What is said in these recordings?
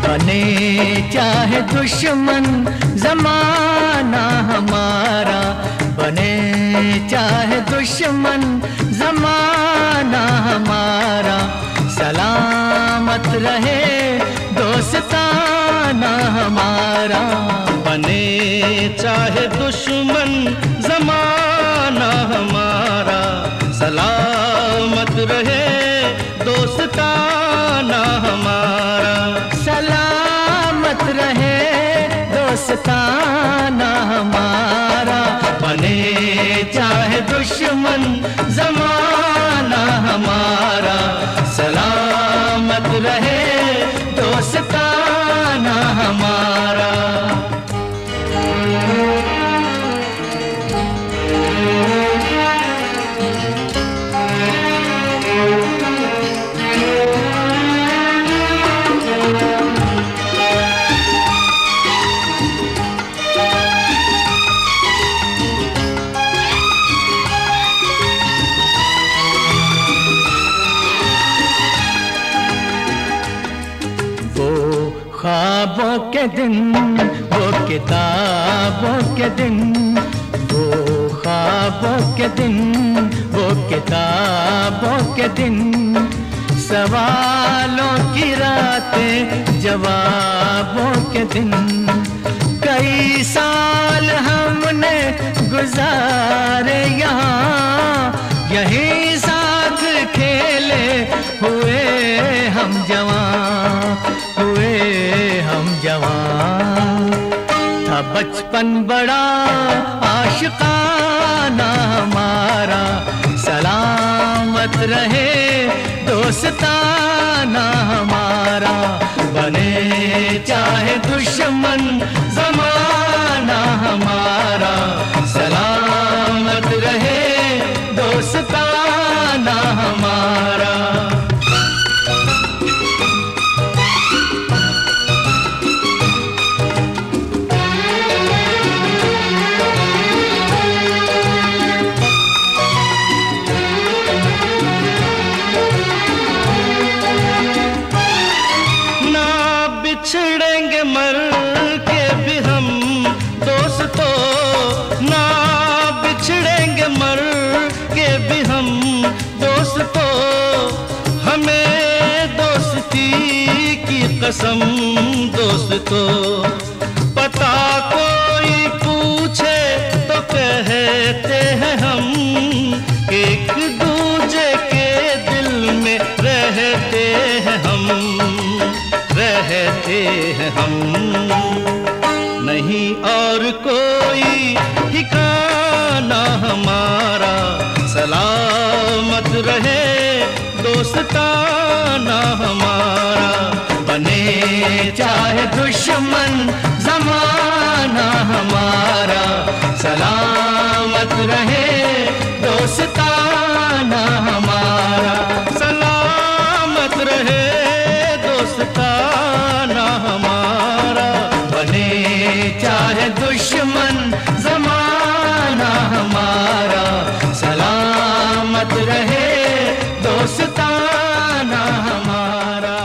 बने चाहे दुश्मन जमाना हमारा, बने चाहे दुश्मन जमाना हमारा, सलामत रहे दोस्ताना हमारा। बने चाहे दुश्मन जमाना हमारा, सलामत रहे दोस्ताना हमारा। सलामत रहे दोस्ताना हमारा। बने चाहे दुश्मन जमाना हमारा, सलामत रहे दोस्ताना हमारा। ख्वाबों के दिन, वो किताबों के दिन, वो ख्वाबों के दिन, वो किताबों के दिन, सवालों की रातें जवाबों के दिन। कई साल हमने गुजारे यहाँ, यही साथ खेले हुए हम जवां, हुए हम जवां। था बचपन बड़ा आशिकाना हमारा, सलामत रहे दोस्ताना हमारा। बने चाहे दुश्मन जमाना हमारा, सलामत रहे दोस्ताना हमारा। बिछड़ेंगे मर के भी हम दोस्तों, ना बिछड़ेंगे मर के भी हम दोस्तों। हमें दोस्ती की कसम दोस्तों, पता कोई पूछे तो कहते हैं हम सलामत रहे दोस्ताना हमारा, सलामत रहे दोस्ताना हमारा। बने चाहे दुश्मन जमाना हमारा, सलामत रहे दोस्ताना हमारा।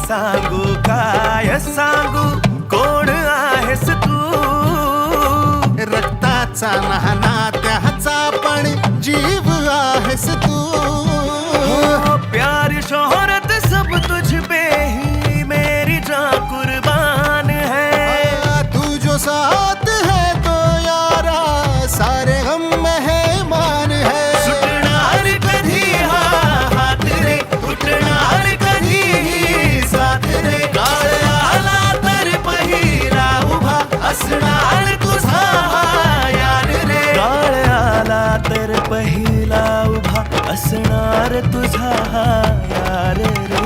सांगू काय सांगू कोण आहेस तू रक्ताचा नात्याचा पण जीव आहेस तू प्यार प्यार शोहरत सब तुझ पे ही मेरी जान कुर्बान है। तू जो साथ है तो यारा सारे गम मेहमान है। सुटणार कधी हा हात रे तुटणार कधी साथ रे। काळ आला तर पहिला उभा असणार तुझा हा यार रे। काळ आला तर पहिला उभा असणार तुझा हा यार रे।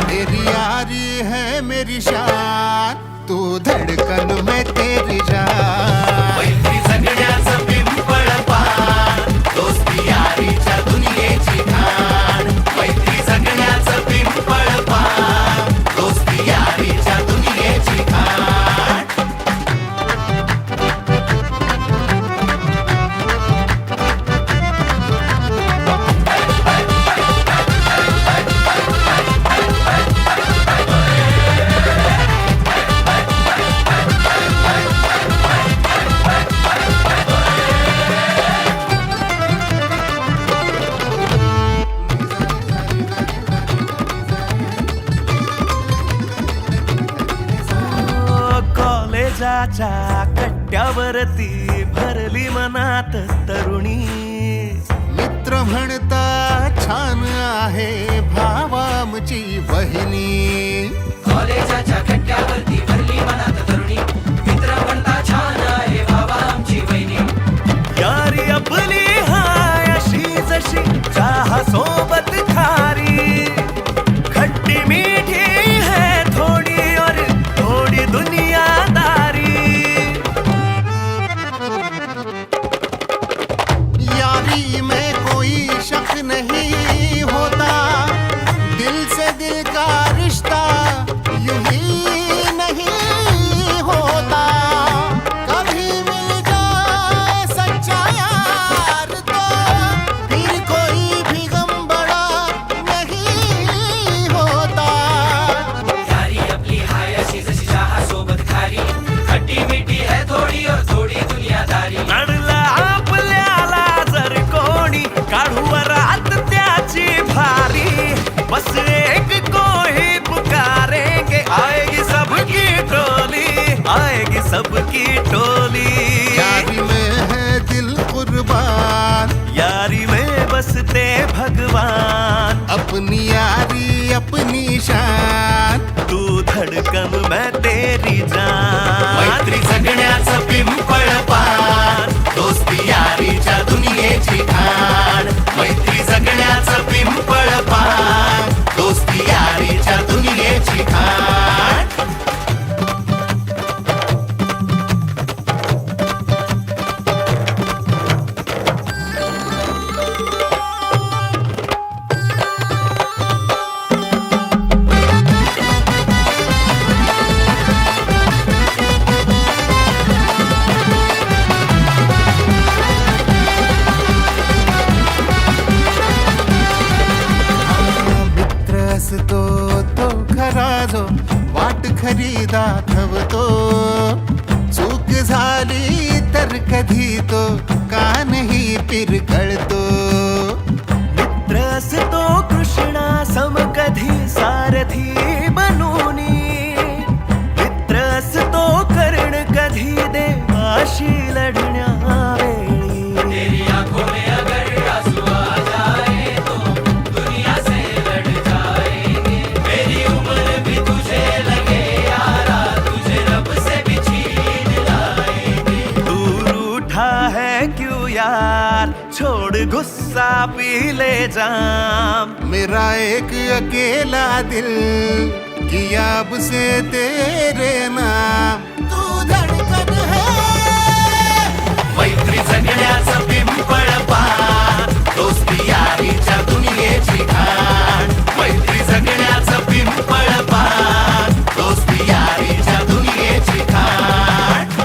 तेरी यारी है मेरी शान, तू धड़कन में तेरी जान। मैत्री जगण्याचं पिंपळ पान, दोस्ती यारीच्या दुनियेची खाण। मैत्री जगण्याचं पिंपळ पान, दोस्ती यारीच्या दुनियेची खाण। कॉलेजाच्या कट्ट्यावरती भरली मनात तरुणी। मित्र म्हणता छान आहे भावा आमची बहिणी। कॉलेजाच्या कट्ट्यावरती भरली मनात तरुणी, मित्र म्हणता छान आहे भावा आमची वहिनी। यारी आपली हाय अशी जशी चहा सोबत खारी। खट्टी मीठी है थोड़ी और थोड़ी दुनियादारी। यारी में कोई शक नहीं होता, दिल से दिल का रिश्ता यूं ही नहीं होता। कभी मिल जाए सच्चा यार तो फिर कोई भी गम बड़ा नहीं होता। यारी आपली हाय अशी जशी चहा सोबत खारी। खट्टी मिठी है थोडी और थोडी दुनियादारी। नडला आपल्याला जर कोणी काढू रात त्याची भारी। बस एक को ही पुकारेंगे आएगी सबकी टोली, आएगी सबकी टोली। यारी में है दिल कुर्बान, यारी में बसते भगवान। अपनी यारी अपनी शान, तू धडकन मैं तेरी जान। मैत्री जगण्याचं पिंपळ पान, दोस्ती यारीच्या दुनियेची खाण। मैत्री जगण्याचं पिंपळ पान, दोस्ती यारीच्या दुनियेची खाण। मित्र असतो तो खरा जो वाट खरी दाखवतो। चूक झाली तर कधी तो का नाही पिरकळतो। मित्र असतो कृष्णा सम कधी सारथी बनूनी। मित्र असतो कर्ण कधी देवाशी लढण्यावेळी। तेरी आंखों में अगर आंसू आ जाए तो दुनिया से लड़ जाएंगे। मेरी उम्र भी तुझे लगे यारा, तुझे रब से भी छीन लाएंगे। दूर उठा है क्यों यार, छोड़ गुस्सा पी ले जाम। मेरा एक अकेला दिल किया अब से तेरे नाम। तू धड़कन है मैत्री जगण्याचं पिंपळ पान, दोस्ती यारीच्या दुनियेची खाण। मैत्री जगण्याचं पिंपळ पान, दोस्ती यारीच्या दुनियेची खाण।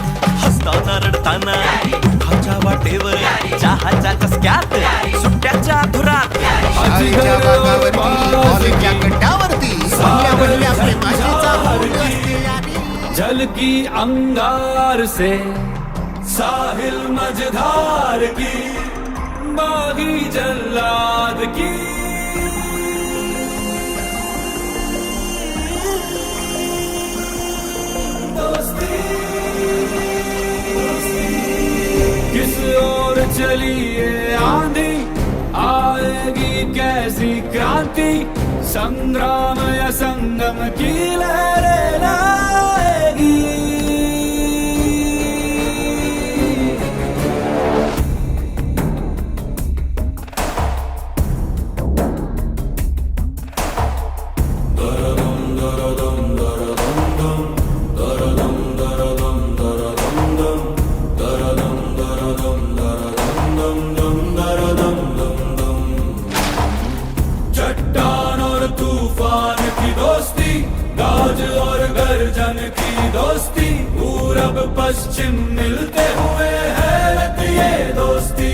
हसताना रडताना दुःखाच्या वाटेवर चहाच्या चसक्यात सुट्ट्याच्या धुरात। आईच्या बागावरती कॉलेजच्या कट्ट्यावरती आपल्या बनल्या प्रेमाची चाहूल असते यारी। झलकी अंगार से साहिल मझधार की, बागी जल्लाद की बदली ये आंधी, आएगी कैसी क्रांति, संग्राम या संगम की लहरें लाएगी। चट्टान और तूफान की दोस्ती, गाज और गर्जन की दोस्ती, पूरब पश्चिम मिलते हुए हैरत ये दोस्ती।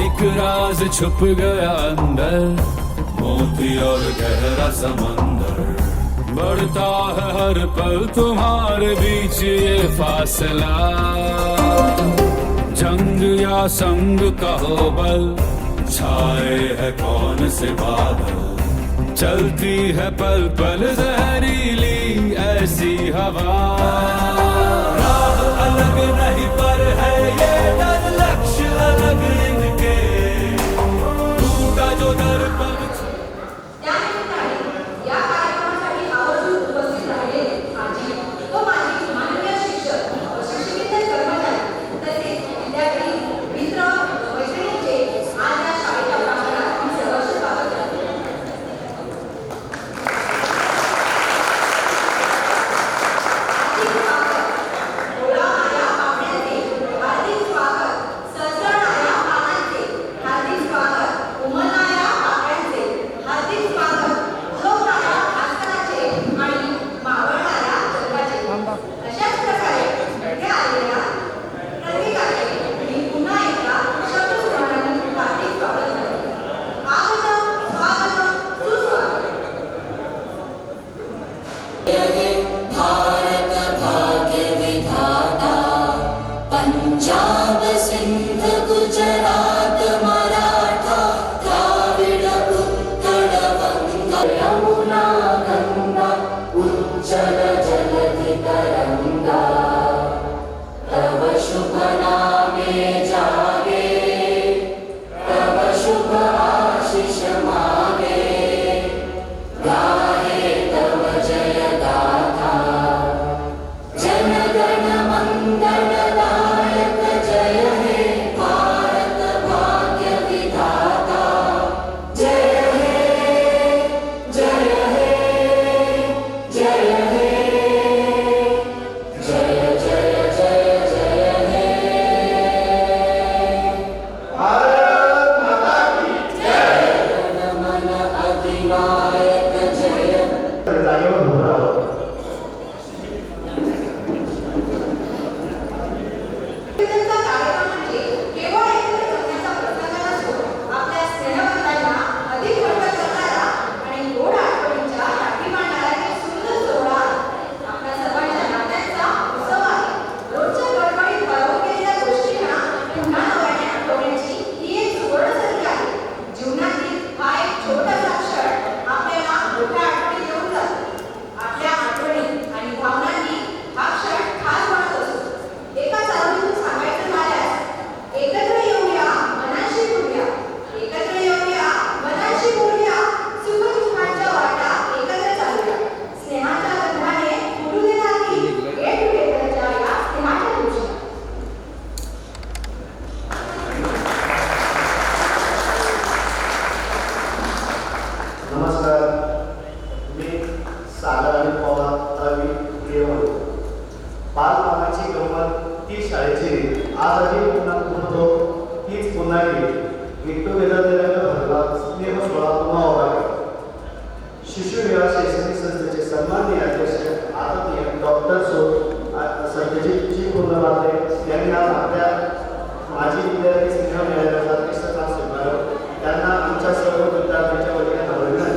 एक राज छुप गया अंदर, मोती और गहरा समंदर, बढ़ता है हर पल तुम्हारे बीच ये फासला। जंग या संग का हो बल, छाए है कौन से बादल, चलती है पल पल जहरीली ऐसी हवा। राह अलग नहीं पर है ये डर, लक्ष्य अलग इनके, टूटा जो दर्पण। या कार्यक्रमासाठी आवर्जून उपस्थित राहिले आजी व माजी माननीय शिक्षक व शिक्षकेतर कर्मचारी तसेच विद्यार्थी मित्र मैत्रिणींचे आज या शाळेच्या प्रांगणात मी सहर्ष स्वागत करते. हार्दिक स्वागत, सजणाऱ्या पानांचे हार्दिक स्वागत, उमलणाऱ्या पाकळ्यांचे हार्दिक स्वागत, उगवणाऱ्या आसनाचे आणि मावळणाऱ्या जगाचे. अशाच प्रकारे इथे आलेल्या प्रत्येकाचे मी पुन्हा एकदा शब्दस्वराने हार्दिक स्वागत करते. स्वागत स्वागत सुस्वागत. भारत भाग्य विधाता, पंजाब सिंध गुजरात मराठा, द्राविड उत्कल वंगा, यमुना गंगा, उज्जल जलधि तरंगा, तव शुभ नामे जागे, तव शुभ आशीष मागे, गाहे तव जय गाथा, जन गण मंगलदायक जय हे भारत भाग्य विधाता, जय हे जय हे गेट टुगेदर भरला स्नेह सोहळा पुन्हा उभा केला. शिशु विवाह शैक्षणिक संस्थेचे सन्माननीय अध्यक्ष आदरणीय डॉक्टर सत्यजितजी पूर्णमात्रे यांनी आज आपल्या माजी विद्यार्थी स्नेह मिळाल्याचा अध्यक्षता स्वीकारला. त्यांना आमच्या सर्व विद्यार्थ्यांच्या वतीने अभिनंदन.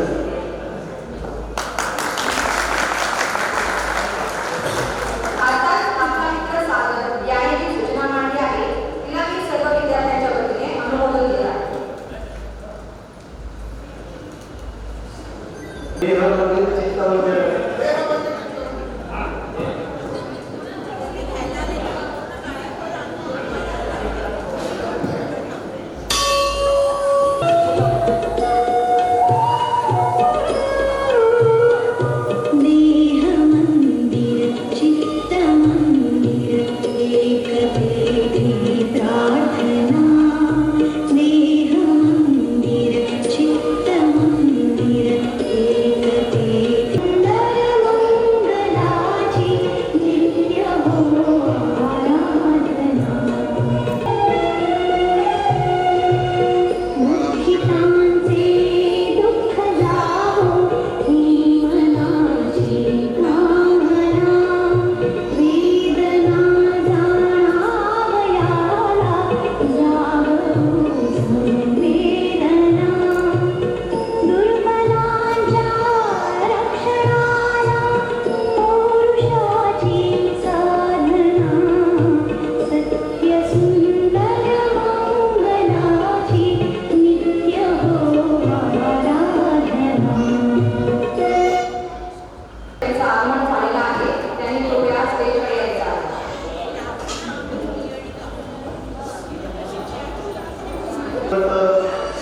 आताच आपला मित्र सागर याने जी सूचना मांडली आहे तिला मी सर्व विद्यार्थ्यांच्या वतीने अनुमोदन दिलं आहे.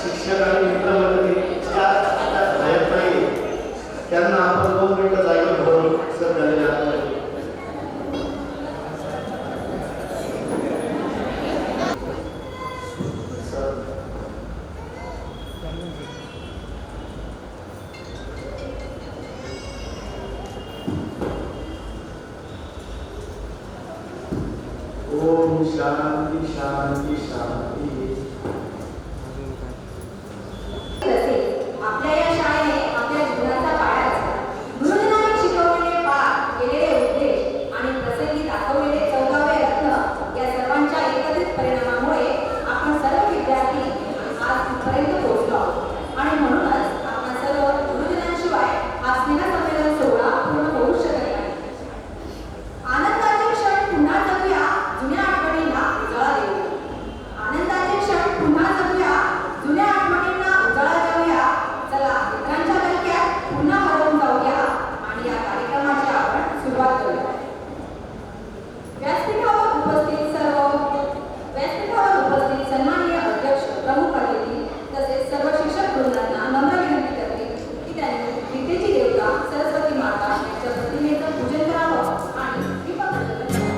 शिक्षक आणि मित्रमंडळी त्यांना आपण 2 मिनिटं जागेवर बोलून सर झालेले आहात. ओम शांती शांती शांती. आपल्या या शाळेने आपल्या जीवनाचा पाया रचला. गुरुजनांनी शिकवलेले पाठ, केलेले उपदेश आणि प्रसंगी दाखवलेले 14वे रत्न या सर्वांच्या एकत्रित परिणामामुळे आपण सर्व विद्यार्थी आज इथपर्यंत पोहोचलो आहोत. आणि म्हणूनच आपण सर्व गुरुजनांशिवाय हा स्नेह संमेलन सोहळा पूर्ण होऊ शकत नाही. आनंदाचे क्षण पुन्हा जगूया, जुन्या आठवणींना उजाळा देऊया. आनंदाचे क्षण पुन्हा जगूया, जुन्या आठवणींना उजाळा देऊया. चला मित्रांच्या गलक्यात पुन्हा हरवून जाऊया आणि या कार्यक्रमाची आपण सुरुवात करूया. व्यासपीठावर उपस्थित सन्माननीय अध्यक्ष, प्रमुख अतिथी तसेच सर्व शिक्षक वृंदांना नम्र विनंती करते की त्यांनी विद्येची देवता सरस्वती माता यांच्या प्रतिमेचं पूजन करावं आणि दीपप्रज्वलन करावं.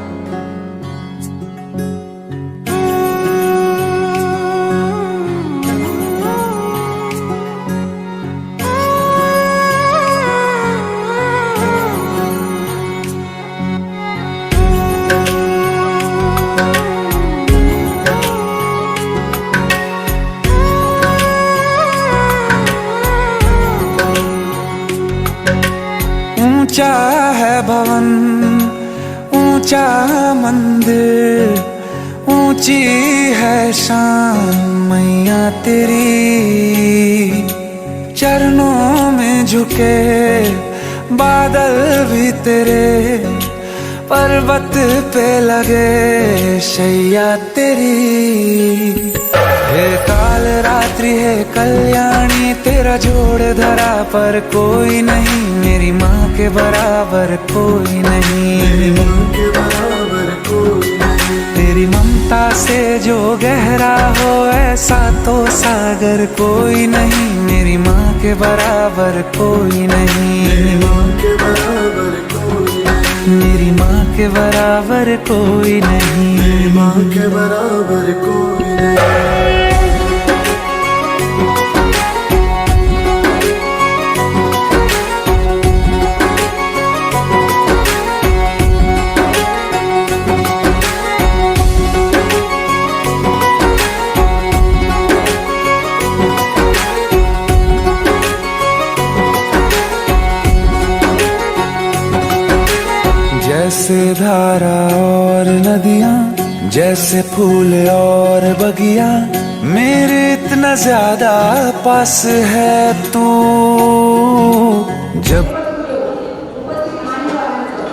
ऊंचा है भवन, ऊंचा मंदिर, ऊंची है शान मैया तेरी. चरणों में झुके बादल भी तेरे, पर्वत पे लगे शैया तेरी. हे काल रात्रि है कल्याणी, तेरा जोड़ धरा पर कोई नहीं. मेरी माँ के बराबर कोई नहीं. तेरी ममता से जो गहरा हो ऐसा तो सागर कोई नहीं. मेरी माँ के बराबर कोई नहीं. मेरी माँ के बराबर कोई नहीं. मेरी माँ के बराबर कोई नहीं. जैसे धारा और नदियां, जैसे फूल और बगिया, मेरे इतना ज्यादा पास है तू। जब उपस्थित मान्यवरांचं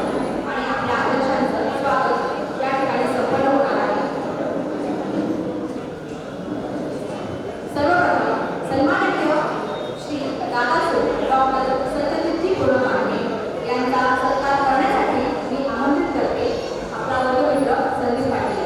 आणि आपल्या आदर्शांचं स्वागत या ठिकाणी संपन्न होणार आहे. सर्वप्रथम सन्माननीय श्री दादासो डॉक्टर सत्यजितजी गुणमाने यांचा सत्कार करण्यासाठी मी आमंत्रित करते आपला वर्गमित्र संदीप पाटील.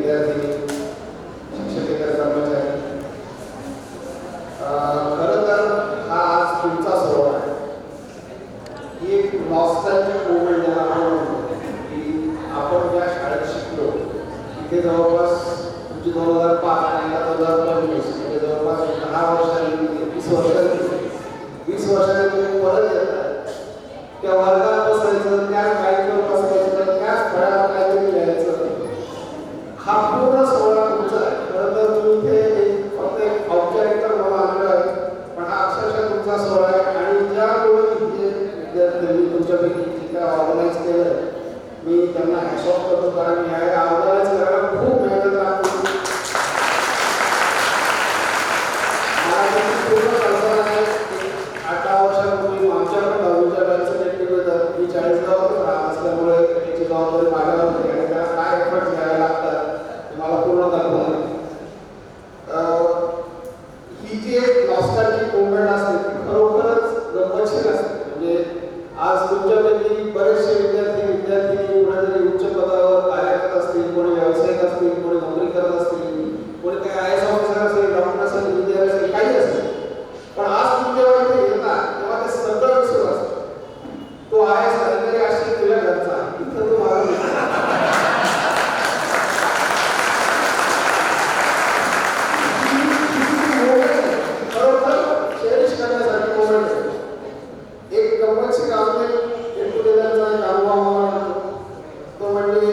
विद्यार्थी, शिक्षकेतर कर्मचारी, खरं तर हा आज तुमचा सोहळा आहे. ही एक नॉस्टॅल्जिक मोमेंट ज्याला आपण म्हणतो की आपण ज्या शाळेत शिकलो तिथे जवळपास तुमची 2005 आणि 2025 म्हणजे जवळपास 10 वर्षांनी 20 वर्षांनी तुम्ही परत येतात. त्या वर्गात बसायचं, त्याच बाईकवर बसायचं, त्याच फळ्यावर काहीतरी लिहायचं. हा पूर्ण सोहळा तुमचा आहे. खरं तर तुम्ही इथे फक्त एक औपचारिकता म्हणून आणलं आहे, पण हा अक्षरशः तुमचा सोहळा आहे. आणि ज्या विद्यार्थ्यांनी तुमच्यापैकी जे काय ऑर्गनाईज केलं मी त्यांना हॅट्स ऑफ करतो, कारण मी हे ऑर्गनाईज करायला खूप मेहनत लागतो. मला त्याची पूर्ण कल्पना आहे. 8 वर्षापूर्वी आमच्याकडे 10वीच्या बॅचचं गेट टुगेदर मी 40 गावातच राहत असल्यामुळे त्याची जबाबदारी माझ्यावर होती आणि त्याला काय एफर्ट घ्यावे लागतात मला पूर्ण कल्पना आहे. ही जी एक नॉस्टॅल्जिक मुवमेंट असते ती खरोखरच गंमतशीर असते. म्हणजे आज तुमच्यापैकी बरेचसे विद्यार्थी कुठेतरी उच्च पदावर कार्यरत असतील, कोणी व्यावसायिक असतील, कोणी नोकरी करत असतील, कोणी काही IAS ऑफिसर असेल, डॉक्टर असेल, इंजिनियर असेल, काही असेल. पण आज तुम्ही जेव्हा इथे येतात तेव्हा ते सगळं विसरून असतं. तो IAS अधिकारी असेल तुझ्या घरचा, इथं तो मला खरोखर चेरिश करण्यासाठी मोमेंट आहे. एक गंमतशीर अजून एक गेट टुगेदरचा एक अनुभव मला वाटतो. तो म्हणजे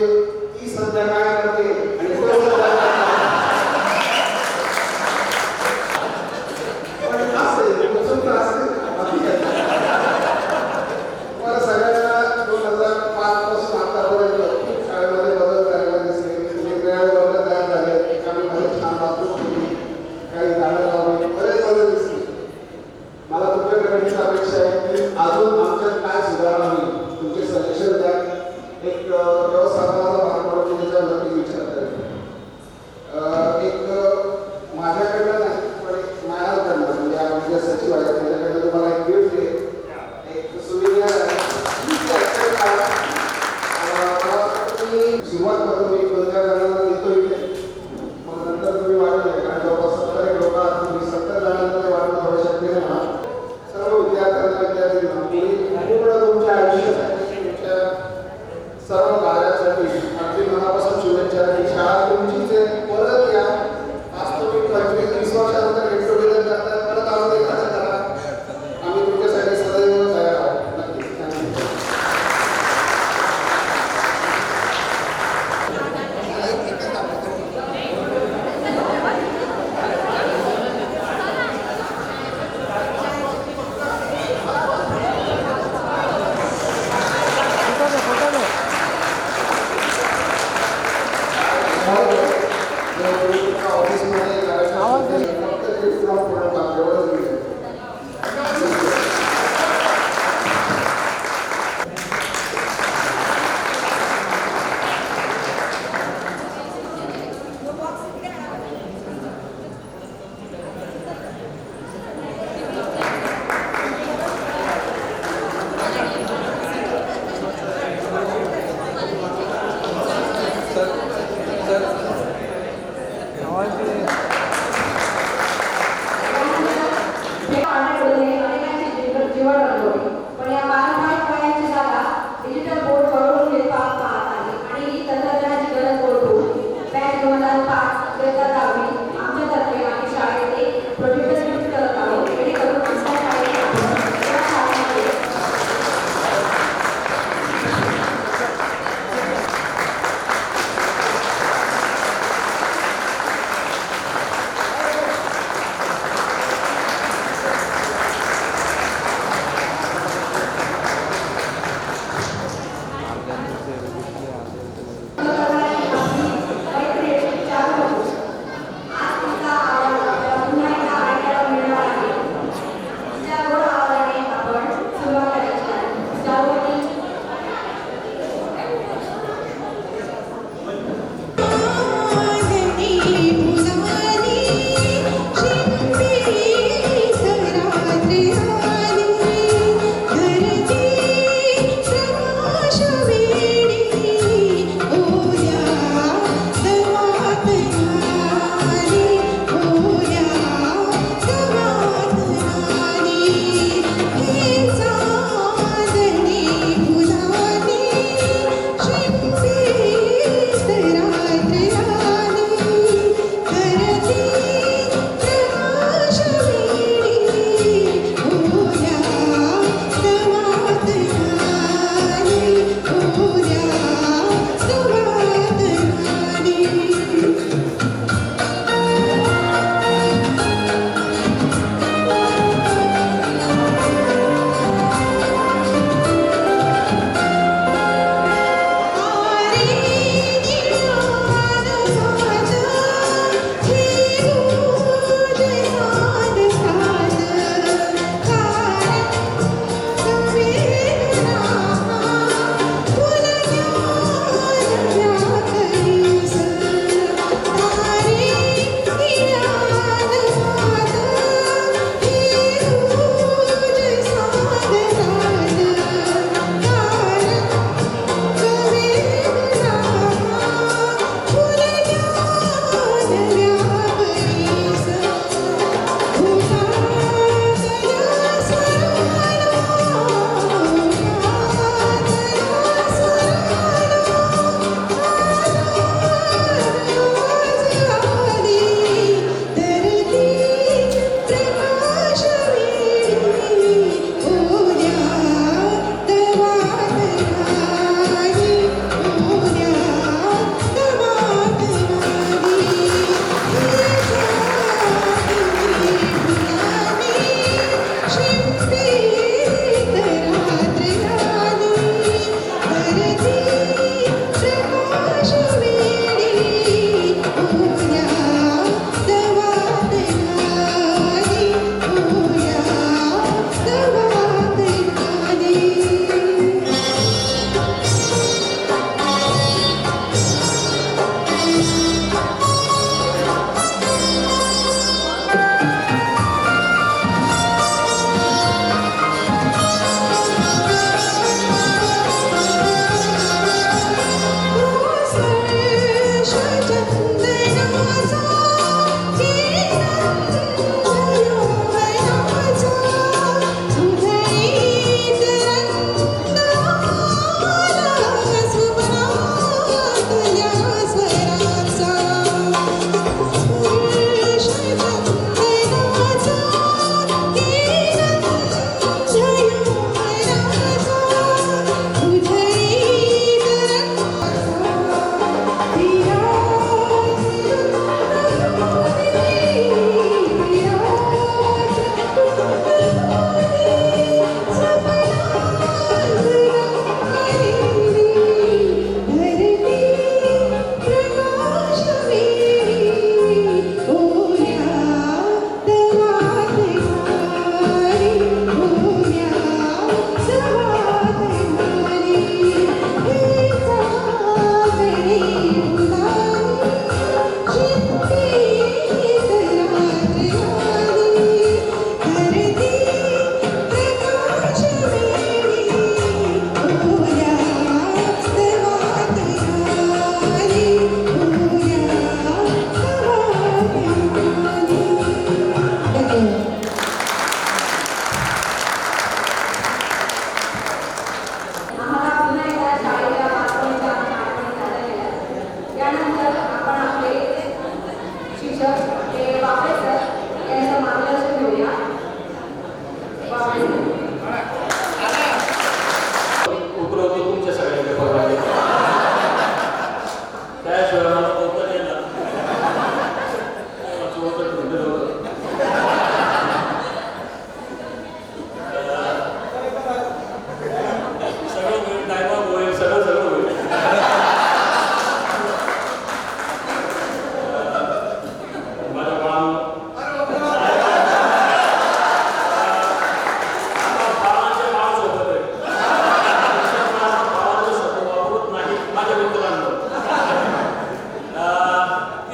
ती सध्या काय करते आणि तो सध्या काय करते. पण असते बसून तर असते बाकी काय. मला सगळ्यांना 2005 पासून आतापर्यंत शाळेमध्ये बदल करायला दिसले. वेगवेगळ्या वर्ग तयार झाले, एकाने मध्ये छान वापरून केली, काही झाडं लावली, बरेच बदल दिसले. मला तुमच्याकडे हीच अपेक्षा आहे की अजून आमच्यात काय सुधारणा होईल तुमचे सजेशन द्या. एक व्यवस्थापनाचा भाग पडतो त्याच्यावर नक्की विचार करेल. एक माझ्याकडनं नाही पण एक मॅडमकडनं म्हणजे आमच्या सचिव आहेत त्यांच्याकडनं तुम्हाला एक गिफ्ट आहे, एक सुविधा आहे. तुम्ही सुरुवात करतो मी कोणत्या जणांना देतो इथे, मग नंतर तुम्ही वाढवले कारण जवळपास 70 एक लोक आहात. तुम्ही 70 जणांना ते वाढवणं थोडं शक्य नाही म्हणा. सर्व विद्यार्थ्यांना पूर्ण तुमच्या आयुष्यासाठी तुमच्या सर्व कार्यासाठी अगदी मनापासून शुभेच्छा. ही शाळा तुमचीच आहे, परत या. आज तुम्ही 25-30 वर्षानंतर गेट टुगेदर करताय, परत अजून एखादं करा. आम्ही तुमच्यासाठी सदैव तयार आहोत. नक्कीच. थँक्यू. ऑफिसमध्ये फक्त गिफ्ट ड्रॉप होणार एवढंच मी पण या पारंपरिक वह्यांची जागा डिजिटल बोर्ड वरून घेता पाहत आहे आणि ही तंत्रज्ञानाची गरज ओळखून बॅच 2005 इयत्ता 10वी आमच्यातर्फे आम्ही शाळेत एक प्रोजेक्टर यूज करत आहोत. जेणेकरून आमच्या शाळेत या शाळेमध्ये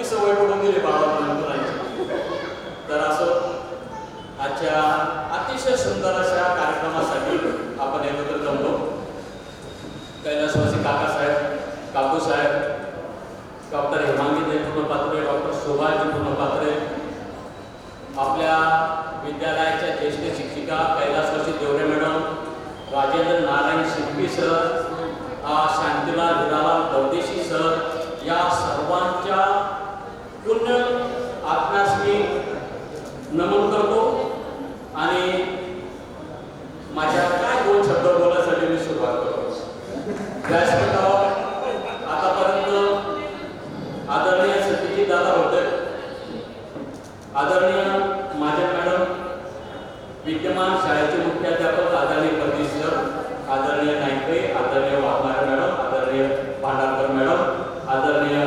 ती सवय पडून गेली बाळांची. तर असं आजच्या अतिशय सुंदर अशा कार्यक्रमासाठी आपण एकत्र जमलो. कैलासवासी काकासाहेब, काकूसाहेब, डॉक्टर हेमांगी पूर्णपात्रे, डॉक्टर शोभाजी पूर्णपात्रे, आपल्या विद्यालयाच्या ज्येष्ठ शिक्षिका कैलासवासी देवरे मॅडम, राजेंद्र नारायण शिंपी सर, शांतीलाल हिरालाल परदेशी सर, या सर्वांच्या पुण्य आत्म्यास मी नमन करतो. आणि माझ्या काय दोन शब्द बोलण्यासाठी मी सुरुवात करतो. व्यासपीठावर आतापर्यंत आदरणीय सतीजी दादा होते, आदरणीय माझ्या मॅडम, विद्यमान शाळेचे मुख्याध्यापक आदरणीय परदेशी सर, आदरणीय नाईकबाई, आदरणीय वाघमारे मॅडम, आदरणीय भांडारकर मॅडम, आदरणीय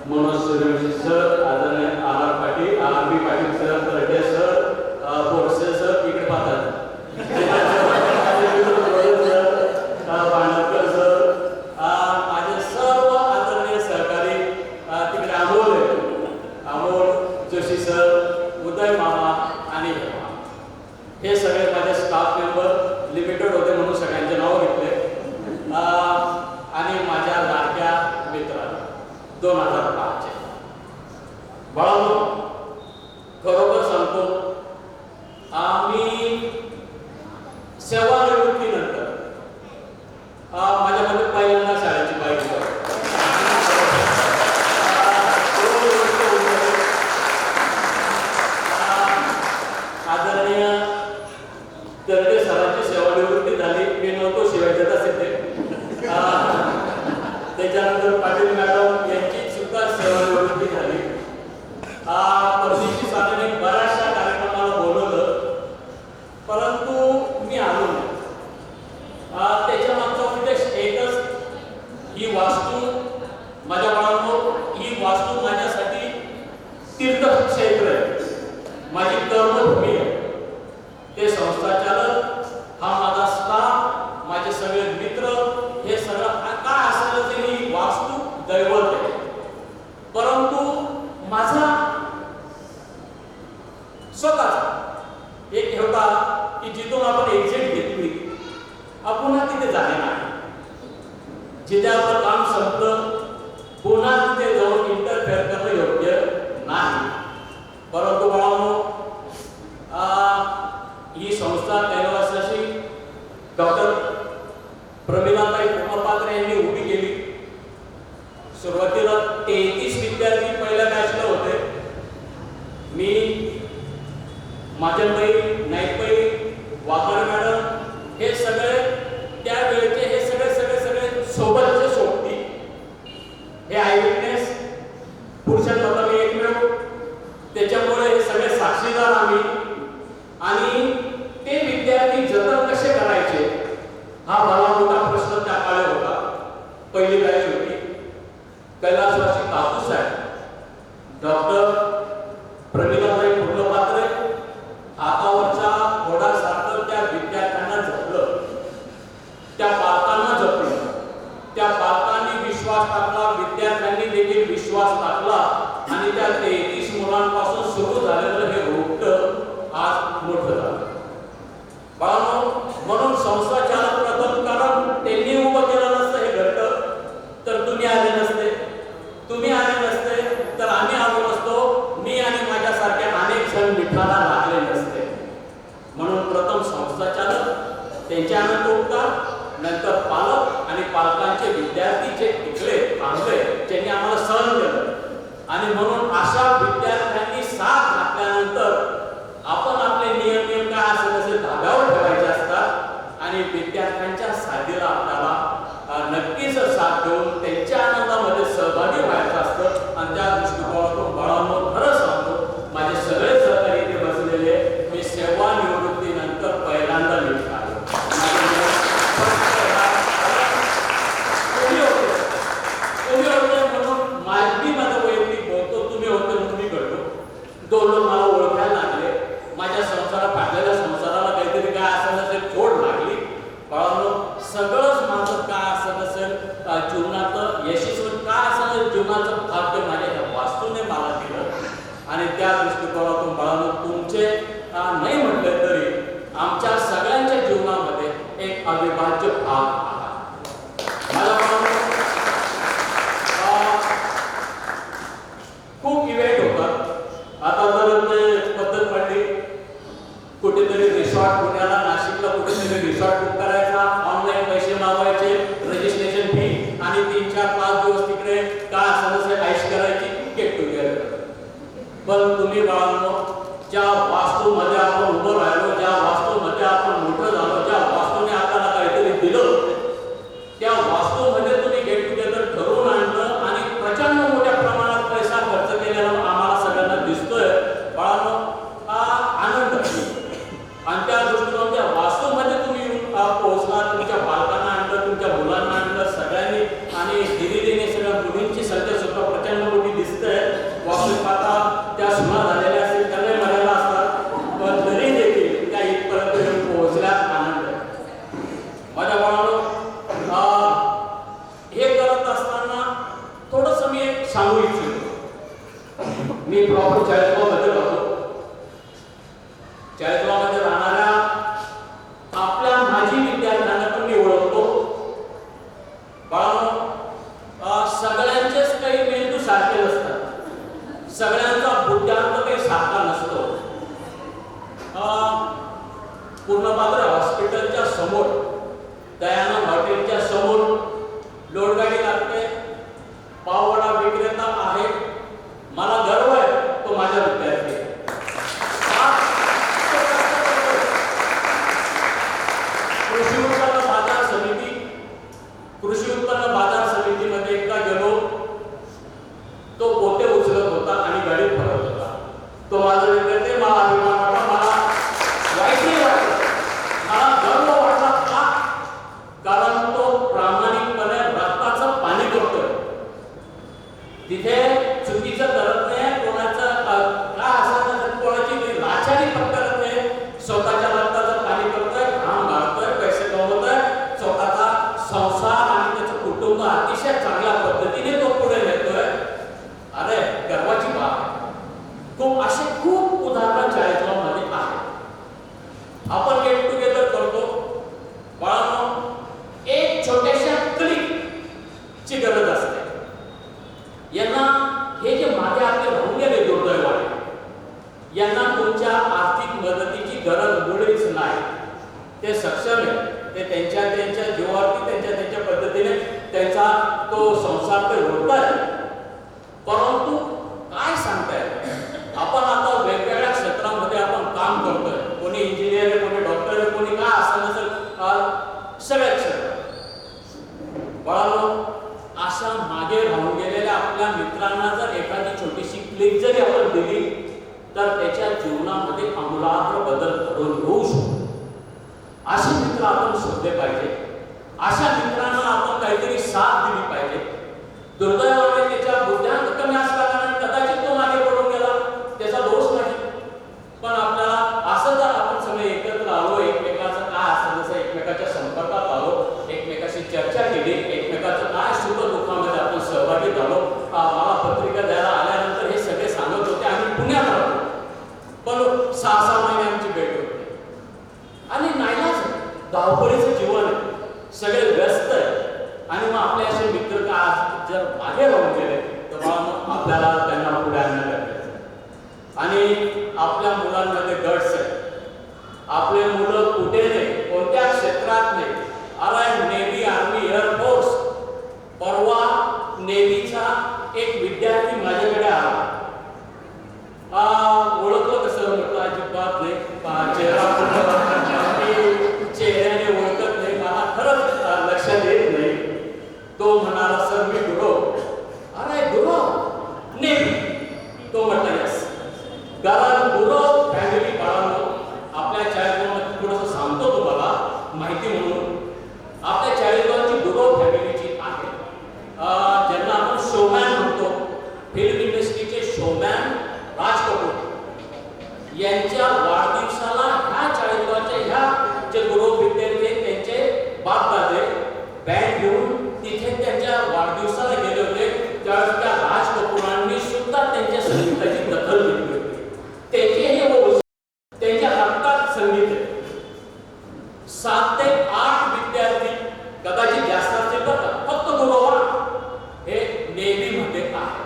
मनोज सूर्यवंशी सर, आदरणीय R Patil, R Patil sir, Tarde sir, Borse sir, इकडे पाहतात भांडारकर सर, माझे सर्व आदरणीय सहकारी तिकडे अमोल जोशी सर, उदय मामा आणि हे सगळे माझे स्टाफ मेंबर लिमिटेड होते म्हणून सगळ्यांचे नाव घेतले. आणि माझ्या लाडक्या मित्रांनो 2005चे बाळांनो, खरोखर सांगतो, आम्ही सेवानिवृत्तीनंतर माझ्यामध्ये पहिल्यांदा शाळेची पाहिजे. आदरणीय तरडे सरांची सेवानिवृत्ती झाली, मी नव्हतो शिवाय देत असेल ते. त्याच्यानंतर पाटील मॅडम यांची सुद्धा सेवानिवृत्ती झाली. परदेशी साधने बऱ्याचशा कार्यक्रमाला बोलवलं, परंतु मी आलो नाही. त्याच्या मागचा उद्देश एकच, ही वास्तू माझ्या बाळांनो, ही वास्तू माझ्यासाठी तीर्थक्षेत्र आहे, माझी कर्मभूमी आहे. ते संस्था चालक, हा माझा स्टाफ, माझे सगळे मित्र, हे सगळं काय असेल तरी ही वास्तू दैवत आहे. परंतु माझा स्वतःचा एक होता की जिथून आपण एक्झिट घेतली, आपण तिथे जाणे नाही. जिथे आपलं काम संपलं पुन्हा तिथे जाऊन इंटरफेअर करणं योग्य नाही. परंतु बाळांनो, ही संस्था कैलासवासी डॉक्टर प्रमिलाताई पूर्णपात्रे यांनी उभी केली. सुरुवातीला 33 विद्यार्थी पहिल्या बॅचला होते. मी, माझ्याबाई, नाईकबाई, वाघमारे मॅडम, हे सगळे त्यावेळेचे हे सगळे सगळे सगळे सोबतचे सोबती, हे आय विटनेस, पुढच्या लोकांनी एकमेव, त्याच्यामुळे हे सगळे साक्षीदार आम्ही. आणि ते विद्यार्थी जतन कसे करायचे हा मला मोठा प्रश्न त्या काळी होता. पहिली बॅच होती. कैलासवासी काकूसाहेब, डॉक्टर प्रमिलाताई पूर्णपात्रे हातावरच्या घोडासारखं त्या विद्यार्थ्यांना जपलं, त्या पालकांना जपलं, त्या पालकांनी विश्वास टाकला, विद्यार्थ्यांनी देखील विश्वास टाकला आणि त्या 33 मुलांपासून सुरू झालेलं हे रोपटं आज मोठं झालं. बाळांनो, म्हणून संस्था चालक प्रथम कारण त्यांनी उभं केलं नसतं हे घडतं तर तुम्ही आले नसते, तुम्ही आले नसते तर आम्ही आलो नसतो, मी आणि माझ्यासारखे अनेक जण मिठाला लागले नसते. म्हणून प्रथम संस्था चालक, त्यांचे आनंद उपकार, नंतर पालक आणि पालकांचे विद्यार्थी जे टिकले, थांबले, त्यांनी आम्हाला सहन केलं. आणि म्हणून अशा विद्यार्थ्यांनी साथ घातल्यानंतर आपण आपले नियम काय असेल तसे धाब्यावर ठेवायचे असतात आणि विद्यार्थ्यांच्या साथीला आपल्याला नक्कीच साथ देऊन त्यांच्या आनंदामध्ये सहभागी व्हायचं असतं. आणि त्या दृष्टिकोनातून बाळांनो, खरं सांगतो, माझे सगळे सहकारी इथे बसलेले, मी सेवानिवृत्तीनंतर पहिल्यांदा भेट आलो. तुम्ही होते म्हणून माझा वैयक्तिक बोलतो, तुम्ही होते म्हणून मी करतो. 2 लोक मला ओळखायला लागले. माझ्या संसारात, फाटलेल्या संसाराला काहीतरी काय असेल नसेल जोड लागली. बाळांनो, सगळंच माझं काय असेल नसेल जीवनाचं यशस्वी काय असेल जीवनाचं भाग्य माझ्या वास्तूने खूप इव्हेंट होतात. आता तर ते पद्धत पडली, कुठेतरी रिसॉर्ट पुण्याला नाशिकला कुठेतरी रिसॉर्ट बुक करायचा, ऑनलाईन पैसे मागवायचे, रजिस्ट्रेशन फी आणि 3-4-5 दिवस तिकडे काय असं ऐश करायची, गेट टुगेदर. पण तुम्ही बाळांनो, ज्या वास्तूमध्ये आपण उभं राहिलो, ज्या वास्तूमध्ये आपण मोठं झालो, ज्या वास्तूने आपल्याला काहीतरी दिलं, त्या वास्तूमध्ये तुम्ही गेट टुगेदर ठरवून आणलं आणि प्रचंड मोठ्या प्रमाणात पैसा खर्च केलेला आम्हाला सगळ्यांना दिसतोय. बाळांनो, हा आनंद आणि त्या दृष्टीने त्या वास्तूमध्ये तुम्ही पोहोचला, तुमच्या बालकांना आणलं, तुमच्या मुलांना आणलं सगळ्यांनी, आणि धीरे धीरे सगळ्या मुलींची संख्या सुद्धा प्रचंड मोठी दिसते. वास्तविक आता त्या सुना झालेल्या असतील, त्यांना मर्यादा असतात, पण तरी देखील त्या इथपर्यंत येऊन पोहोचल्या, आनंद आहे. माझ्या बाळांनो, हे करत असताना थोडंसं मी एक सांगू इच्छितो. मी प्रॉपर चाळीसगावमध्ये राहतो. चाळीसगावमध्ये राहणाऱ्या आपल्या माजी विद्यार्थ्यांना पण मी ओळखतो. बाळांनो, सगळ्यांचेच काही मेंदू सारखे नसतात, सगळ्यांचा बुद्ध्यांक काही सारखा नसतो. पूर्णपात्र हॉस्पिटलच्या समोर, दयानंद हॉटेलच्या समोर लोडगाडी लागते, पाववडा विक्रेता आहे, मला गर्व आहे तो माझा विद्यार्थी आहे. कृषी उत्पन्न बाजार समिती, कृषी उत्पन्न बाजार समितीमध्ये एकदा गेलो, तो पोते उचलत होता आणि गाडीत भरत होता. तो माझा विद्यार्थी, मला अभिमान वाटला, मला वाईट नाही वाटलं, मला गर्व वाटला. का? कारण तो प्रामाणिकपणे रक्ताचं पाणी करतोय. तिथे चुकीचं करत नाही, कोणाचं काय असं कोणाची लाचारी पण करत नाही, स्वतःच्या रक्ताचं पाणी करतोय, घाम घालतोय, पैसे कमवतोय, स्वतःचा संसार आणि त्याचं कुटुंब अतिशय चांगल्या पद्धतीने तो पुढे नेतोय. अरे गर्वाची बाब आहे. खूप असे खूप उदाहरण चाळीसगावमध्ये आहेत. आपण गेट टुगेदर करतो. बाळांनो, एक छोट्याशा क्लिकची गरज असते. यांना हे जे मागे आपले राहून गेले दुर्दैवाने, यांना तुमच्या आर्थिक मदतीची गरज मुळीच नाही. ते सक्षम आहे, ते त्यांच्या जीवावरती त्यांच्या पद्धतीने त्यांचा तो संसार ते ओढताय. परंतु काय सांगताय, आपण आता वेगवेगळ्या क्षेत्रांमध्ये आपण काम करतोय, कोणी इंजिनियर आहे, कोणी डॉक्टर आहे, कोणी काय असं नसेल, सगळ्या क्षेत्रात. बाळांनो, अशा मागे राहून गेलेल्या आपल्या मित्रांना जर एखादी छोटीशी क्लिक जरी आपण दिली, तर त्याच्या जीवनामध्ये आमूलाग्र बदल घडून येऊ शकतो. असे मित्र आपण शोधले पाहिजे. अशा मित्रांना आपण काहीतरी साथ दिली पाहिजे. दुर्दैवाने त्याच्या बुद्ध्यांक कमी असल्याने कदाचित तो मागे पडून गेला, त्याचा दोष नाही. पण आपल्याला असं जर आपण सगळे एकत्र आलो, एकमेकाचं काय असं जसं एकमेकाच्या संपर्कात आलो, एकमेकाशी चर्चा केली, एकमेकाचं काय सुख दुःखामध्ये आपण सहभागी झालो. मला पत्रिका द्यायला आल्यानंतर हे सगळे सांगत होते, आम्ही पुण्यात राहतो, पण 6-6 महिने आमची भेट होती. आणि नाईलाज धावपळीचं जीवन आहे, सगळे व्यस्त आहे. आणि मग आपले असे मित्र का जर मागे राहून गेले, तर आपल्याला त्यांना पुढे आणणं गरजेचं आहे. आणि आपल्या मुलांमध्ये गट्स आहे. आपले मुलं कुठे नाही, कोणत्या क्षेत्रात नाही. अरे नेव्ही, आर्मी, एअरफोर्स. परवा नेव्हीचा एक विद्यार्थी माझ्याकडे आला. ओळखलं कसं म्हटलं, अजिबात नाही, चेहऱ्याने ओळखत नाही, मला खरंच लक्षात येत नाही. तो म्हणाला, सर मी गुरव. अरे गुरव नेव्ही? तो म्हटला यस. कारण गुरव फॅमिली बाळांनो, आपल्या चाळीसगावमध्ये थोडंसं सांगतो तुम्हाला माहिती म्हणून. आपल्या चाळीसगावची गुरव फॅमिलीची आहे, ज्यांना आपण शोमॅन म्हणतो. फिल्म इंडस्ट्रीचे शोमॅन राज कपूर यांच्या वाढदिवसाला ह्या चाळीसगावच्या ह्या जे गुरव विद्यार्थी त्यांचे बापदादे बँड घेऊन तिथे त्यांच्या वाढदिवसाला गेले होते. त्यावेळेस त्या राज कपूरांनी सुद्धा त्यांच्या संगीताची दखल घेतली होती. त्यांचे हे त्यांच्या रक्तात संगीत आहे. 7 ते 8 विद्यार्थी कदाचित जास्त असतील, तर फक्त गुरव हे नेव्ही मध्ये आहे.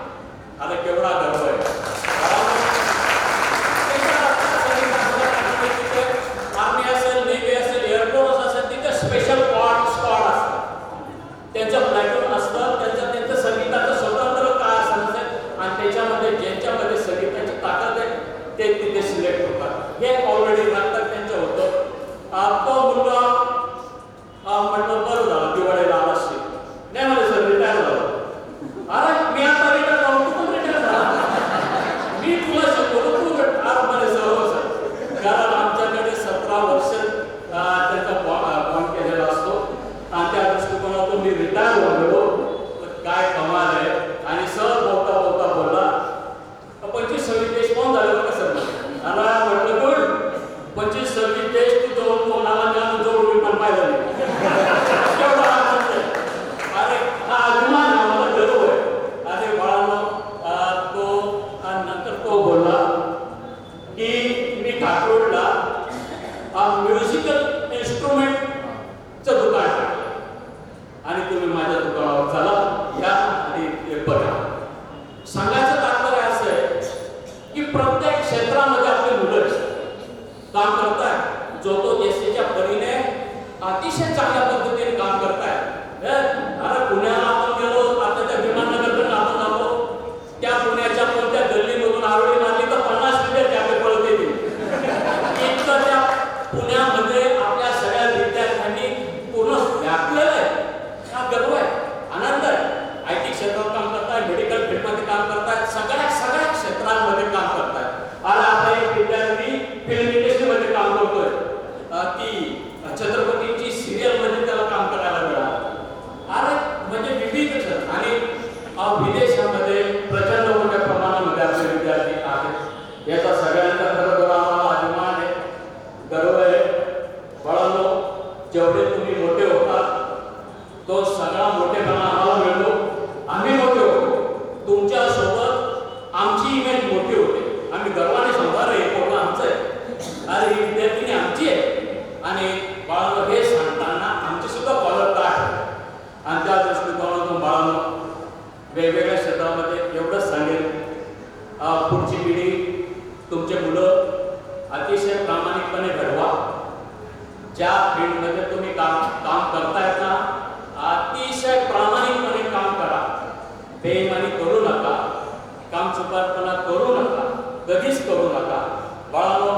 आता केवढा गर्व आहे. हे ऑलरेडी नाटक त्यांचं होतं. तो मुलगा म्हटलं बरं झालं दिवाळीला आला असेल. नाही मला सर रिटायर झालं. अरे मी आता रिटायर झालो, तू पण रिटायर झाला. मी तुला शिकवलं, तू मला सर्व सर. कारण आमच्याकडे 17 वर्ष त्याचा बॉन्ड केलेला असतो आणि त्या दृष्टिकोनातून मी रिटायर झालो. काय कमाल आहे. आणि सर बोलता बोलता बोलला 25-26 देश कोण झाले बघा सर. मला म्हटलं गुड 25-26 देश तू जवळ कोणाला मिळालं जवळ मी पण पाहिलं नाही. केवढा आनंद आहे. अरे हा अभिमान आहे, मला गर्व आहे. अरे बाळांनो तो नंतर तो बोलला की मी ठाकूरला म्युझिकल इन्स्ट्रुमेंटचं दुकान टाकलं आणि तुम्ही माझ्या दुकानावर चला या आणि ते बघा. सांगायचं तात्पर्य असं आहे की प्रत्येक क्षेत्रामध्ये आपले मुलं काम करतायत. जो तो देशाच्या परीने अतिशय चांगल्या पद्धतीने काम करतायत. अरे पुण्याला आपण गेलो, आता त्या विमाननगरकडून आपण जातो, त्या पुण्याच्या कोणत्या गल्लीमधून आरोळी मारली तर 50 विद्यार्थी आपले पळत येतील. इतकं त्या पुण्यामध्ये आपल्या सगळ्या विद्यार्थ्यांनी पूर्ण व्यापलेलं आहे. हा गर्व आहे, आनंद आहे. IT क्षेत्रात काम करतायत, मेडिकल फील्डमध्ये काम करतायत, सगळ्या क्षेत्रांमध्ये काम करतायत. आणि आपला एक विद्यार्थी फिल्म इंडस्ट्रीमध्ये काम करतोय. ती छत्रपतीची सिरियलमध्ये त्याला काम करायला मिळालं. अरे म्हणजे विविध क्षेत्र आणि विदेशामध्ये प्रचंड मोठ्या प्रमाणामध्ये आपले विद्यार्थी आहेत. याचा सगळ्यांचा खरोखर आम्हाला अभिमान आहे, गर्व आहे. बाळांनो जेवढे तुम्ही मोठे होतात तो सगळा मोठेपणा आम्हाला मिळतो. आम्ही मोठे होतो, तुमच्या सोबत आमची इमेज मोठी होते. आम्ही गर्वाने सांगणार हे पोरं आमचं आहे, अरे ही विद्यार्थिनी आमची आहे. आणि बाळांनो हे सांगताना आमची सुद्धा कॉलर ताट आहे. आणि त्या दृष्टिकोनातून बाळांनो वेगवेगळ्या क्षेत्रामध्ये एवढंच सांगेल, पुढची पिढी तुमचे मुलं अतिशय प्रामाणिकपणे घडवा. ज्या फील्डमध्ये तुम्ही काम करतायत ना अतिशय प्रामाणिकपणे काम करा. बेईमानी करू नका, काम चुकारपणा करू नका, कधीच करू नका. बाळांनो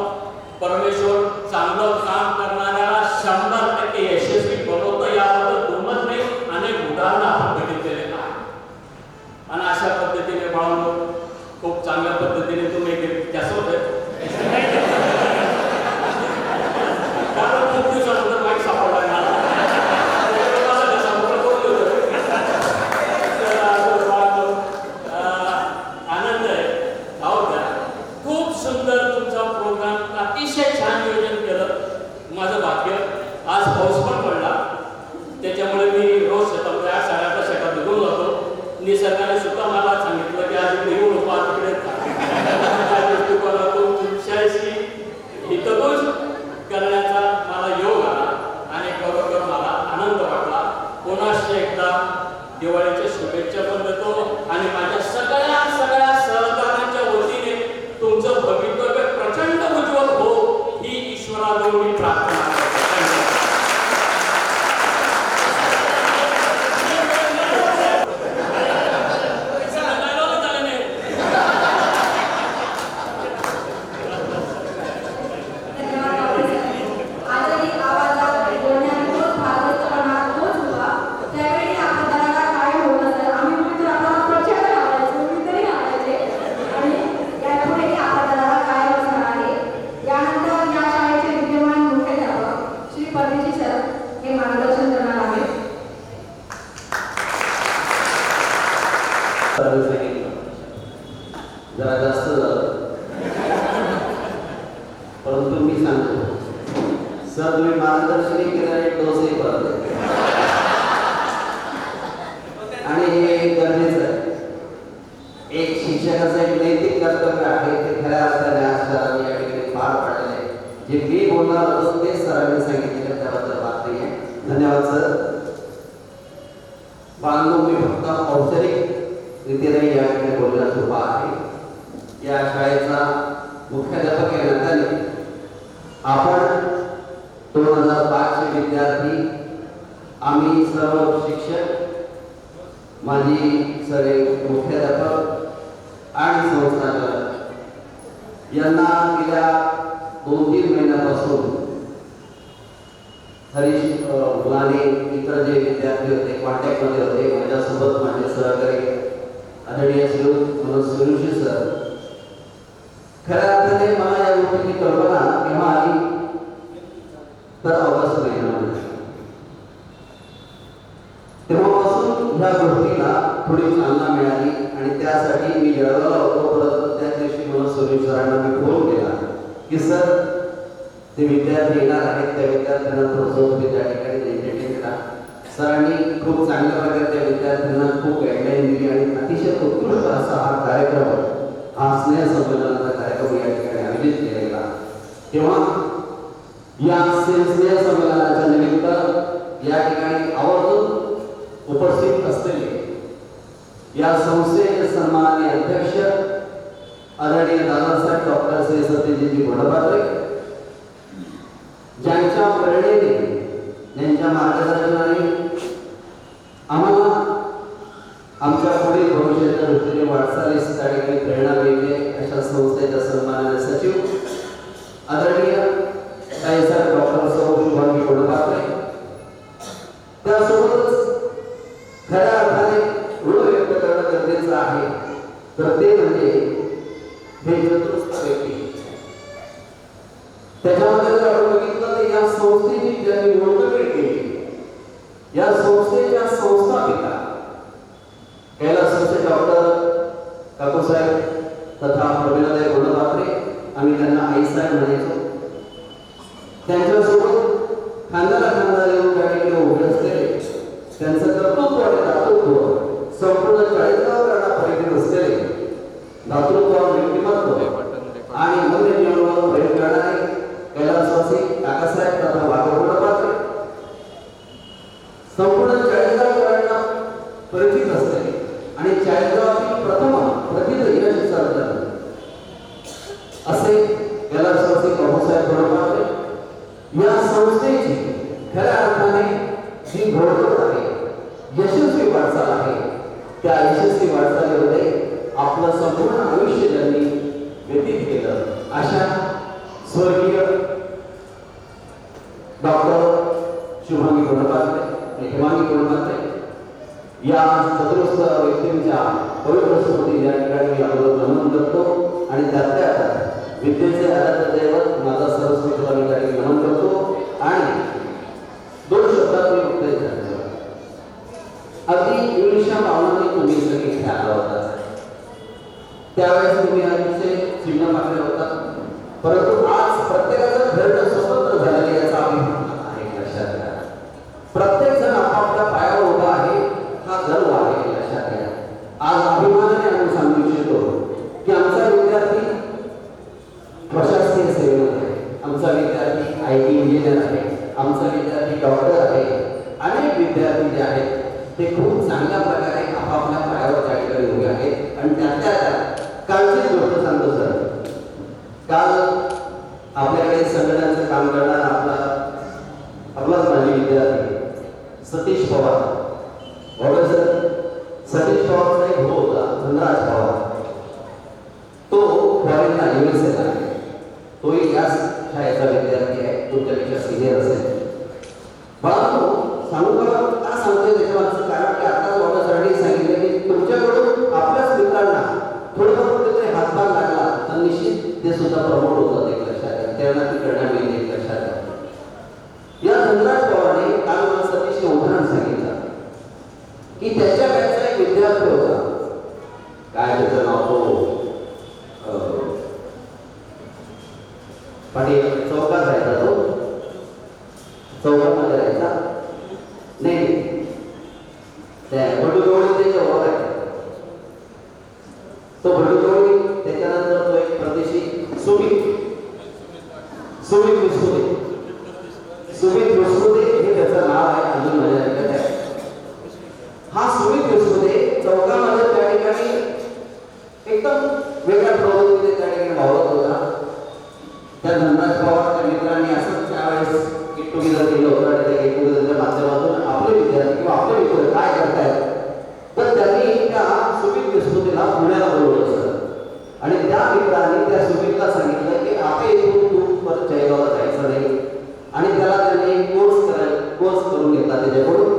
परमेश्वर चांगलं काम करणाऱ्याला 100% यशस्वी बनवतं, याबद्दल दुमत नाही. अनेक उदाहरणं आपण बघितलेले आहे. आणि अशा पद्धतीने बाळांनो खूप चांगल्या पद्धतीने तुम्ही त्यासोबत कारण खूप दिवसानंतर माहीत सापडला आनंद आहे. खूप सुंदर तुमचा प्रोग्राम, अतिशय छान नियोजन केलं. माझं भाग्य आज पाऊस पण पडला, त्याच्यामुळे मी रोज शेतात या साड्याच्या शेतात निघून जातो. निसर्गाने सुद्धा मला सांगितलं की आज इकडे येऊ नको, तिकडे त्या दृष्टिकोनातून तुमच्याशी हितगुज करण्याचा मला योग आला आणि खरोखर मला आनंद वाटला. पुन्हा एकदा दिवाळीच्या शुभेच्छा पण देतो आणि माझ्या सगळ्या सहकाऱ्यांच्या वतीने तुमचं भवितव्य प्रचंड उज्ज्वल हो ही ईश्वराजवळ मी प्रार्थना करतो. जरा जास्त परंतु मी सांगतो सर तुम्ही मार्गदर्शनही केलं आणि डोसही परत आणि हे गरजेचं आहे. एक शिक्षकाचं एक नैतिक कर्तव्य आहे ते खऱ्या अर्थाने आज सरांनी या ठिकाणी पार पाडलेलं आहे. जे मी बोलणार होतो तेच सरांनी सांगितलेलं, त्याबद्दल बात नाही आहे. धन्यवाद सर. बाळांनो मी फक्त औपचारिक रीतीने या ठिकाणी बोलण्यास उभा आहे. या शाळेचा मुख्याध्यापक या नात्याने आपण 2005 चे विद्यार्थी, आम्ही सर्व शिक्षक, माझी सगळे मुख्याध्यापक आणि संस्थाचालक यांना गेल्या 2-3 महिन्यापासून हरीश मुलाने इतर जे विद्यार्थी होते कॉन्टॅक्टमध्ये होते, माझ्यासोबत माझे सहकारी आदरणीय श्री मनोज सुरुशी सर, खऱ्या अर्थाने मला या गोष्टीची कल्पना केव्हा आली तर ऑगस्ट महिन्यामध्ये. तेव्हापासून ह्या गोष्टीला थोडी चालना मिळाली आणि त्यासाठी मी जळगावला होतो. परंतु त्या दिवशी मनोज सुरुशी सरांना मी फोन केला की सर ते विद्यार्थी येणार आहेत, त्या विद्यार्थ्यांना थोडंसं त्या ठिकाणी एंटरटेन करा. सरांनी खूप चांगल्या प्रकारे त्या विद्यार्थ्यांना खूप गाईडलाईन दिली आणि अतिशय उत्कृष्ट असा हा कार्यक्रम, हा स्नेह संमेलनाचा कार्यक्रम या ठिकाणी आयोजित केलेला. तेव्हा या स्नेह संमेलनाच्या निमित्त या ठिकाणी आवर्जून उपस्थित असलेले या संस्थेचे सन्माननीय अध्यक्ष आदरणीय दादासाहेब डॉक्टर श्री सत्यजितजी घोडपात्रे, ज्यांच्या प्रेरणेने, ज्यांच्या मार्गदर्शनाने आम्हाला आमच्या पुढील भविष्याच्या दृष्टीने वाटचालीस त्या ठिकाणी प्रेरणा मिळते अशा संस्थेच्या सन्माननीय सचिव आदरणीय साहेब डॉक्टर शुभांगी घोडपात्रे, त्यासोबतच खऱ्या अर्थाने ऋण व्यक्त करणं गरजेचं आहे. तर ते म्हणजे हे चतुर्थ व्यक्ती. त्याच्यामध्ये जर आपण बघितलं तर या संस्थेची ज्यांनी नोंदणी केली, या संस्थेच्या संस्थापिका कैलास डॉक्टर काकूसाहेब तथा प्रवीणाताई घोडपात्रे, आम्ही त्यांना आईसाहेब म्हणायचो. त्यांच्यासोबत खांद्याला खांदा येऊन त्या ठिकाणी उभे असलेले, त्यांचं कर्तृत्व आणि दातृत्व संपूर्ण 40 गावापर्यंत असलेले दातृत्व व्यक्तिमत्व आणि मूल्य नियमावर प्रयोग करणारे कैलासवासी काकासाहेब तथा घोडपात्रे, संपूर्ण 40 गावापर्यंत परिचित असलेले आणि 40 गावातील प्रथम प्रथित यश सरदार असे कैलासवासी बाबासाहेब घोडपात्रे. या संस्थेची खऱ्या अर्थाने जी घोडदौड आहे, यशस्वी वाटचाल आहे, त्या यशस्वी वाटचालीमध्ये आपलं संपूर्ण आयुष्य त्यांनी व्यतीत केलं. अशा स्वर्गीय डॉक्टर शुभांगी घोडपात्रे, हेमांगी घोडपात्रे या चतुर्थ व्यक्तींच्या पवित्र स्मृती या ठिकाणी मी अगोदर नमन करतो आणि त्यातल्या विद्येचे आराध्य दैवत माझा सरस्वतीला मी त्या ठिकाणी नमन करतो आणि 2 शब्दात मी उत्तर द्यायचं. अगदी इंग्लिशच्या भावनाने तुम्ही सगळे इथे आला होता. त्यावेळेस तुम्ही अतिशय चिन्ह मागले होता, परंतु आज प्रत्येकाचं घरनं स्वतंत्र झालेलं याचा अभिमान आहे. लक्षात घ्या, प्रत्येक जण आपापल्या पायावर उभा आहे, हा गर्व आहे. लक्षात घ्या, आज अभिमानाने आम्ही सांगू इच्छितो की आमचा विद्यार्थी प्रशासकीय सेवेत आहे, आमचा विद्यार्थी IT इंजिनियर आहे, आमचा विद्यार्थी डॉक्टर आहे. अनेक विद्यार्थी जे आहेत ते खूप चांगल्या प्रकारे आपापल्या पायावर त्या ठिकाणी उभे आहेत. आणि त्यातल्या कालची गोष्ट सांगतो सर, काल आपल्याकडे संघटनाचं काम करणारा आपलाच माजी विद्यार्थी सतीश पवार, बरोबर सर, सतीश पवारचा एक भाऊ होता धनराज पवार, तो फॉरेनला USA ला आहे. तोही याच शाळेचा विद्यार्थी आहे, तुमच्यापेक्षा सिनियर असेल. परंतु सांगू का सांगतोय त्याच्या मागचं कारण की आता वॉटरसाठी सांगितलं की तुमच्याकडून आपल्याच मित्रांना थोडंफार कुठेतरी हातभार लागला तर निश्चित ते सुद्धा प्रमोट होतात. एक लक्षात घ्या, त्यांना ती प्रेरणा मिळते. एक लक्षात घ्या, या धनराज पवारने काल मला सतीशने उदाहरण सांगितलं की त्याच्या बॅचचा एक विद्यार्थी होता, काय त्याचं नाव तो पाटील, चौकात राहायचा, तो चौकामध्ये राहायचा. नाही त्या भटूजवळी त्याच्या ओळख आहे, तो भटूजवळी. त्याच्यानंतर तो एक प्रदेशी सुमित विसुदे हे त्याचं नाव आहे. अजून माझ्या ऐकत आहे. हा सुमित विसुदे चौकामध्ये त्या ठिकाणी एकदम वेगळ्या प्रवृत्तीने त्या ठिकाणी वावरत होता. त्या धनराज पवारच्या मित्रांनी असं त्यावेळेस गेट टुगेदर केलं होतं आणि त्या गेट टुगेदरच्या माध्यमातून आपले विद्यार्थी किंवा आपले मित्र काय करतायत तर त्यांनी त्या सुमित विसुदेला पुण्याला बोलवलं सर. आणि त्या मित्रांनी त्या सुमितला सांगितलं की आपण परत जळगावला जायचं नाही आणि त्याला त्यांनी कोर्स करून घेतला त्याच्याकडून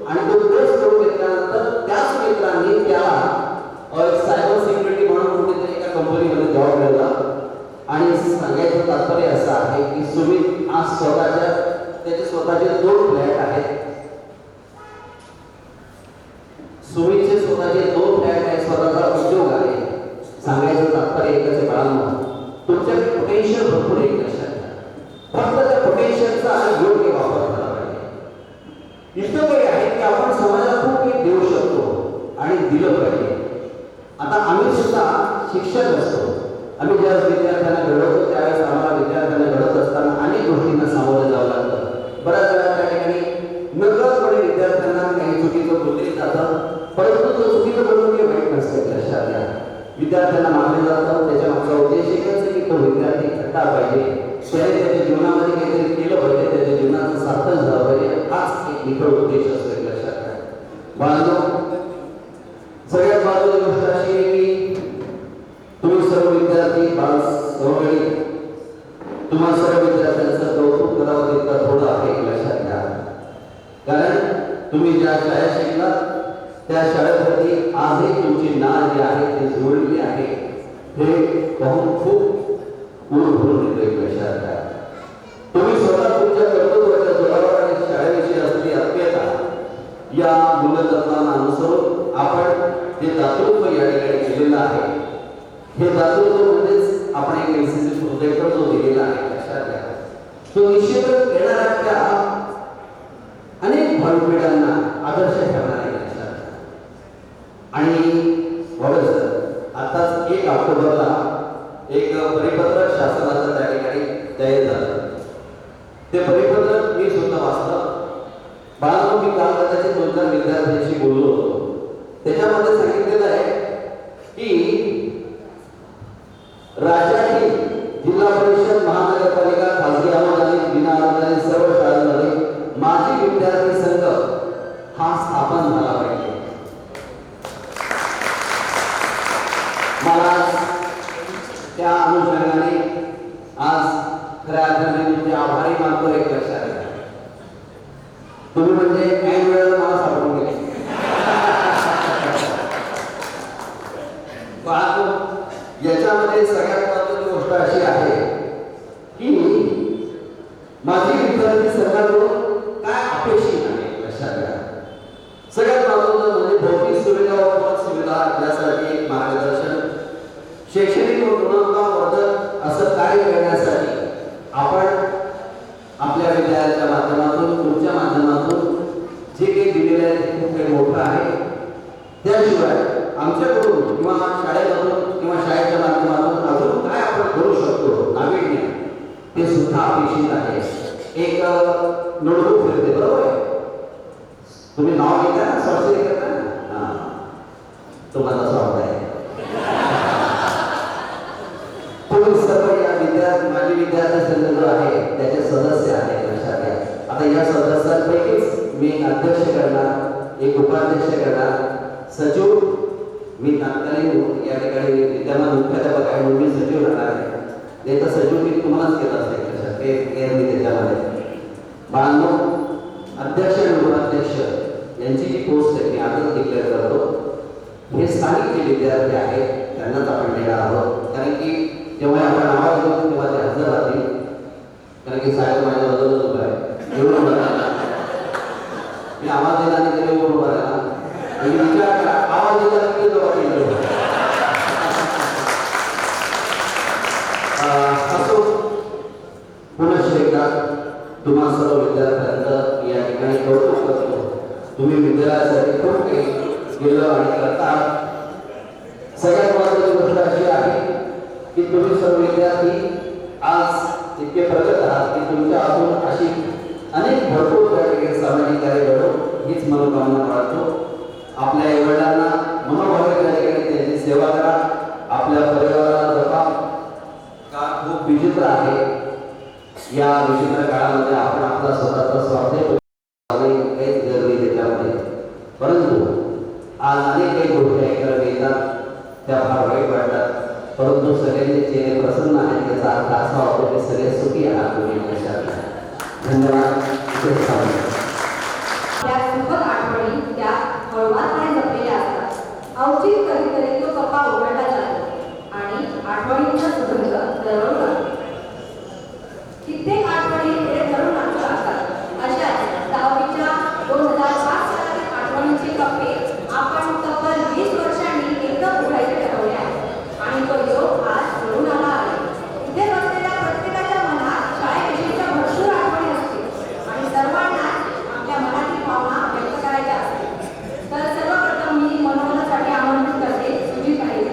आणि तो कोर्स करून घेतल्यानंतर त्याच मित्रांनी त्याला सायबर सिक्युरिटी म्हणून कुठेतरी एका कंपनीमध्ये जॉब मिळाला आणि सांगायचं तात्पर्य असं आहे की सुमित आज त्याचे स्वतःचे 2 फ्लॅट आहेत. सुमितचे स्वतःचे 2 फ्लॅट आहेत, स्वतःचा उद्योग आहे. सांगायचं तात्पर्य एकच आहे बाळांनो, तुमच्याकडे पोटेन्शियल भरपूर आहे लक्षात घ्या. फक्त त्या पोटेन्शियलचा योग्य वापर करावा पाहिजे. इतकं काही आहे की आपण समाजाला खूप काही देऊ शकतो आणि दिलं पाहिजे. आता आम्ही सुद्धा शिक्षक असतो. आम्ही ज्यावेळेस विद्यार्थ्यांना घडवतो त्यावेळेस आम्हाला विद्यार्थ्यांना घडवत असताना अनेक गोष्टींना सामोरं जावं लागतं. बऱ्याच वेळा त्या ठिकाणी नकळतपणे विद्यार्थ्यांना काही चुकीचं बोलले जातं, परंतु तो चुकीचं बोलून काही वाईट नसतं लक्षात घ्या. विद्यार्थ्यांना मानले जातं, त्याच्या मागचा उद्देश एकच आहे की तो विद्यार्थी घडला पाहिजे, त्याने त्याच्या जीवनामध्ये काहीतरी केलं पाहिजे, त्याच्या जीवनाचं सार्थक झालं पाहिजे, हाच एक निखळ उद्देश असतो लक्षात घ्या. बाळांनो, सगळ्यात महत्त्वाची गोष्ट अशी आहे की तुम्ही सर्व विद्यार्थी तुम्हा सर्व विद्यार्थ्यांचं कौतुक करावं तितकं थोडं आहे लक्षात घ्या. कारण तुम्ही ज्या शाळेत शिकलात त्या शाळेवरती आजही तुमची नाळ जी आहे ती जोडलेली आहे. हे पाहून खूप ऊर भरून येतो लक्षात घ्या. तुम्ही स्वतः तुमच्या कर्तृत्वाच्या जोरावर आणि शाळेविषयी असलेली आत्मीयता या मूल्यतत्वांना अनुसरून आपण जे दातृत्व या ठिकाणी केलेलं आहे, हे दातृत्व म्हणजेच आपण एक एनसीसी प्रोजेक्टर जो दिलेला आहे लक्षात घ्या, तो निश्चितच येणाऱ्या अनेक भावपिढ्यांना आदर्श ठरणार आहे लक्षात घ्या. आणि सर आताच 1 ऑक्टोबरला एक परिपत्रक शासनाचं त्या ठिकाणी जाहीर झालं. ते परिपत्रक मी सुद्धा वाचलं. बाळांनो, मी काल कदाचित 2-4 विद्यार्थ्यांशी बोललो होतो. त्याच्यामध्ये सांगितलेलं आहे की राज्यातील जिल्हा परिषद, महानगरपालिका, खासगी अनुदानित, विना अनुदानित सर्व शाळांमध्ये माजी विद्यार्थी संघ हा स्थापन झाला पाहिजे. मला त्या अनुषंगाने आज खऱ्या अर्थाने तुमचे आभारी मानतो. एक लक्षात घ्या, तुम्ही म्हणजे ऐन वेळेला मला सापडून गेले. याच्यामध्ये सगळ्यात महत्त्वाची गोष्ट अशी आहे की माझी विद्यार्थी संघाकडून काय अपेक्षित आहे लक्षात घ्या. सगळ्यात महत्त्वाचं म्हणजे भौतिक सुविधा व पूरक सुविधा यासाठी एक मार्गदर्शन, शैक्षणिक व गुणवत्तावर्धक असं कार्य करण्यासाठी आपण आपल्या विद्यालयाच्या माध्यमातून, तुमच्या माध्यमातून जे काही दिलेलं आहे ते खूप काही मोठं आहे. त्याशिवाय आमच्याकडून किंवा शाळेमधून किंवा शाळेच्या माध्यमातून अजून काय आपण करू शकतो नाविन्य, ते सुद्धा अपेक्षित आहे. एक नोटबुक फिरते, बरोबर आहे, तुम्ही नाव घेता ना, स्वाक्षरी करता ना, तुम्हाला स्वागत आहे. तुम्ही सर्व या माझी विद्यार्थी संघ जो आहे त्याचे सदस्य आहेत लक्षात घ्या. आता या सदस्यांपैकीच मी एक अध्यक्ष करणार, एक उपाध्यक्ष करणार, सचिव मी तात्कालीन या ठिकाणी विद्यमान मुख्याध्यापक आहे म्हणून मी सचिव राहणार आहे. नाही तर सचिव मी तुम्हालाच केलं असेल लक्षात मी त्याच्यामध्ये. बाळांनो, अध्यक्ष आणि उपाध्यक्ष यांची जी पोस्ट आहे मी आजच डिक्लेअर करतो. हे स्थानिक जे विद्यार्थी आहेत त्यांनाच आपण देणार आहोत. कारण की जेव्हा आपण आवाज देऊ तेव्हा ते हजर राहतील. कारण की साहेब माझ्या बरोबर उभा आहे, एवढं मी आवाज दिला आणि त्याने उभं राहिला आणि विचार करा, आवाज दिला की असो. पुनश्च एकदा तुम्हा सर्व विद्यार्थ्यांचं या ठिकाणी कौतुक करतो. तुम्ही विद्यालयासाठी खूप काही केलं आणि करता. सगळ्यात महत्त्वाची गोष्ट अशी आहे की तुम्ही सर्व विद्यार्थी आज इतके प्रगत आहात की तुमच्या हातून अशी अनेक भरपूर त्या सामाजिक कार्य घडो हीच मनोकामना बाळगतो. आपल्या आईवडिलांना मनोभावे त्या ठिकाणी त्यांची सेवा करा. आपल्या परिवाराला जपा. का खूप विचित्र आहे या विचित्र काळामध्ये आपण आपला स्वतःचा स्वार्थ काहीच गरज त्याच्यामध्ये, परंतु आज अनेक काही गोष्टी ऐकायला मिळतात त्या फार वाईट वाटतात. परंतु सगळ्यांनी चेहरे प्रसन्न आहेत याचा अर्थ असा होतो की सगळे सुखी आहात तुम्ही लक्षात घ्या. धन्यवाद. त्या सुखद आठवणी त्या हळवारपणे जपलेल्या असतात. अवचित कधीतरी तो कप्पा उघडला जातो आणि आठवणींचा सुगंध दरवळू लागतो. कित्येक आठवणी पुढे धरून आणू लागतात. अशाच 10वीच्या 2005 सालातील आठवणींचे कप्पे आपण तब्बल 20 वर्षांनी एकदम उघडायचे ठरवले आहे आणि तो योग आज घडून आला आहे. इथे बसलेल्या प्रत्येकाच्या मनात शाळेविषयीच्या भरपूर आठवणी असतील आणि सर्वांना आपल्या मनातील भावना व्यक्त करायच्या असतील. तर सर्वप्रथम मी मनोरंजनासाठी आमंत्रित करते सुजित आहे.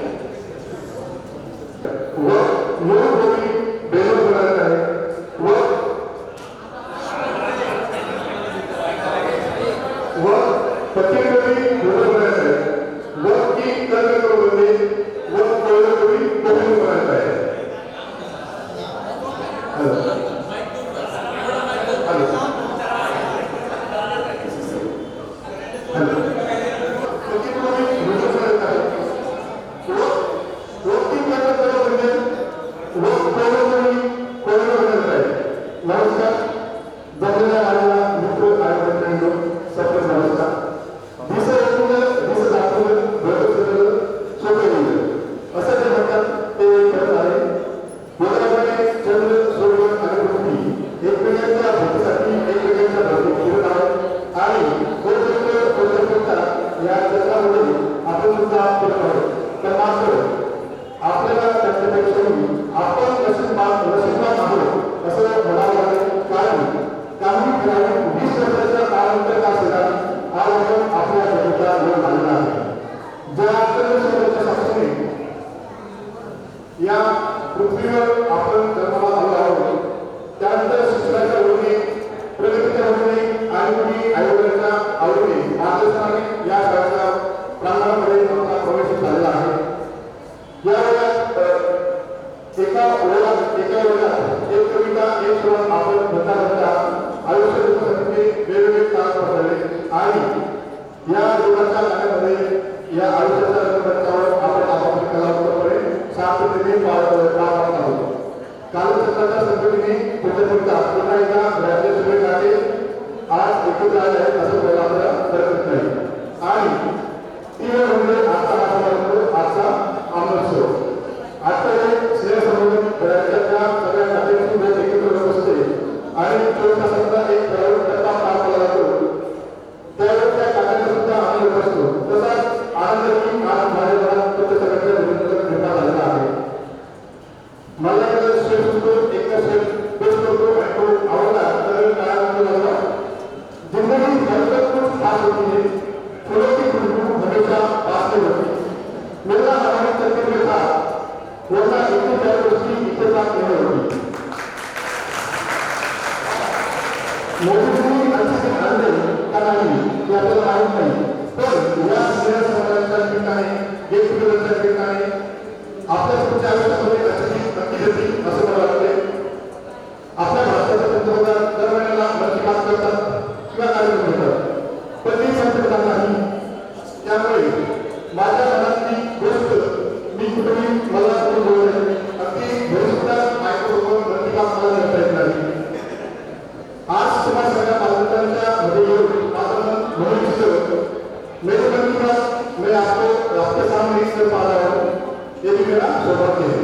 या पृथ्वीवर आपण जन्माला आलो आहोत. त्यानंतर शिक्षणाच्या ओढीने, प्रगतीच्या ओढीने आणि मुली आयोगाच्या आवडीने मार्गदर्शनाने या शाळेच्या प्रांगणामध्ये मोठा प्रवेश झालेला आहे. या वेळात एका वर्गात एक कविता एक श्लोक आपण म्हणता आयुष्य जगण्यासाठी वेगवेगळे काळ पडले आणि या योगाच्या कार्यामध्ये या आयुष्याच्या रंगमंचावर आपण आपापली कलात्मकपणे शांततेने पार पाडत आहोत. कालचक्राच्या संकटीने प्रतियोगिता पुन्हा एकदा राज्य सगळे नाते आज एकत्र आले आहेत असं बोलायला आपल्याला हरकत नाही. आणि ती वेळ म्हणजे आजचा समारंभ, आजचा अमृतसर. आजचा हे स्नेहसंबंध राज्याच्या सगळ्या नात्यांची एकत्र बसते आणि 24 तासांचा एक ठराविक टप्पा पार पडला जातो. त्यावेळेस त्या काकांचा सुद्धा आनंद असतो. तसाच आनंदही आज माझ्या घरात प्रत्येक सगळ्यांच्या निर्माण झालेला आहे. मला शेफ होतो, एकदा शेफ बेस्ट होतो आणि तो आवडला तर काळामध्ये लागला. जिंदगी भरकर कुछ खास होती है, फूलों की खुशबू हमेशा पास में होती. मेरा हमारे चक्कर में था, वरना इतनी प्यारी दोस्ती इत्तेफाक नहीं होती. मोदी आणखी आणले का नाही हे आपल्याला माहीत नाही. पण या सगळ्या समाजाच्या ठिकाणी एक पिढीच्या ठिकाणी आपल्या पुढच्या आयुष्यामध्ये नक्की होती असं मला वाटते. आपल्या भारताच्या पंतप्रधान दर महिन्याला मन की बात करतात किंवा कार्यक्रम घेतात, पण ती पंतप्रधान नाही. त्यामुळे माझ्या मनातली गोष्ट मी कुठेही मला कोणी बोलले अगदी घरी सुद्धा मायक्रोफोन मन की बात मला करता येत नाही. आज तुम्हाला सगळ्या पालकांच्या मध्ये येऊन आपण म्हणू इच्छितो मेरे मन की बात मैं आपको आपके सामने इस पा रहा हूँ. ये भी मेरा सौभाग्य है.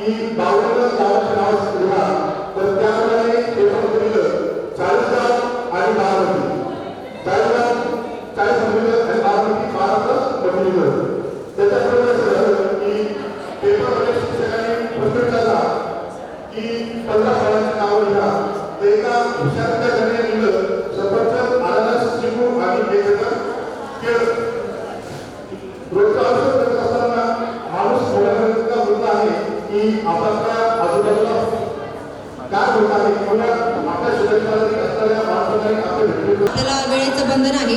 की 52 गावांचे नाव लिहा, तर त्याप्रमाणे पेपरमध्ये लिहिलं 40 गाव आणि बारामती, 40 गाव 40 लिहिलं आणि बारामती 12 लिहिलं. त्याच्याबरोबर असं झालं की पेपरमध्ये शिक्षकांनी प्रश्न विचारला की 15 फळांची नावं लिहा, तर एका हुशार विद्यार्थ्याने लिहिलं सफरचंद, अननस, चिकू आणि वेगवेगळं केळ. रोजचं आयुष्य करत असताना माणूस थोड्या होत आहे की आपल्या आजूबाजूला काय होत आहे किंवा आपल्या शरीरामध्ये असणाऱ्या माणसाने आपले भेटले. आपल्याला वेळेचं बंधन आहे,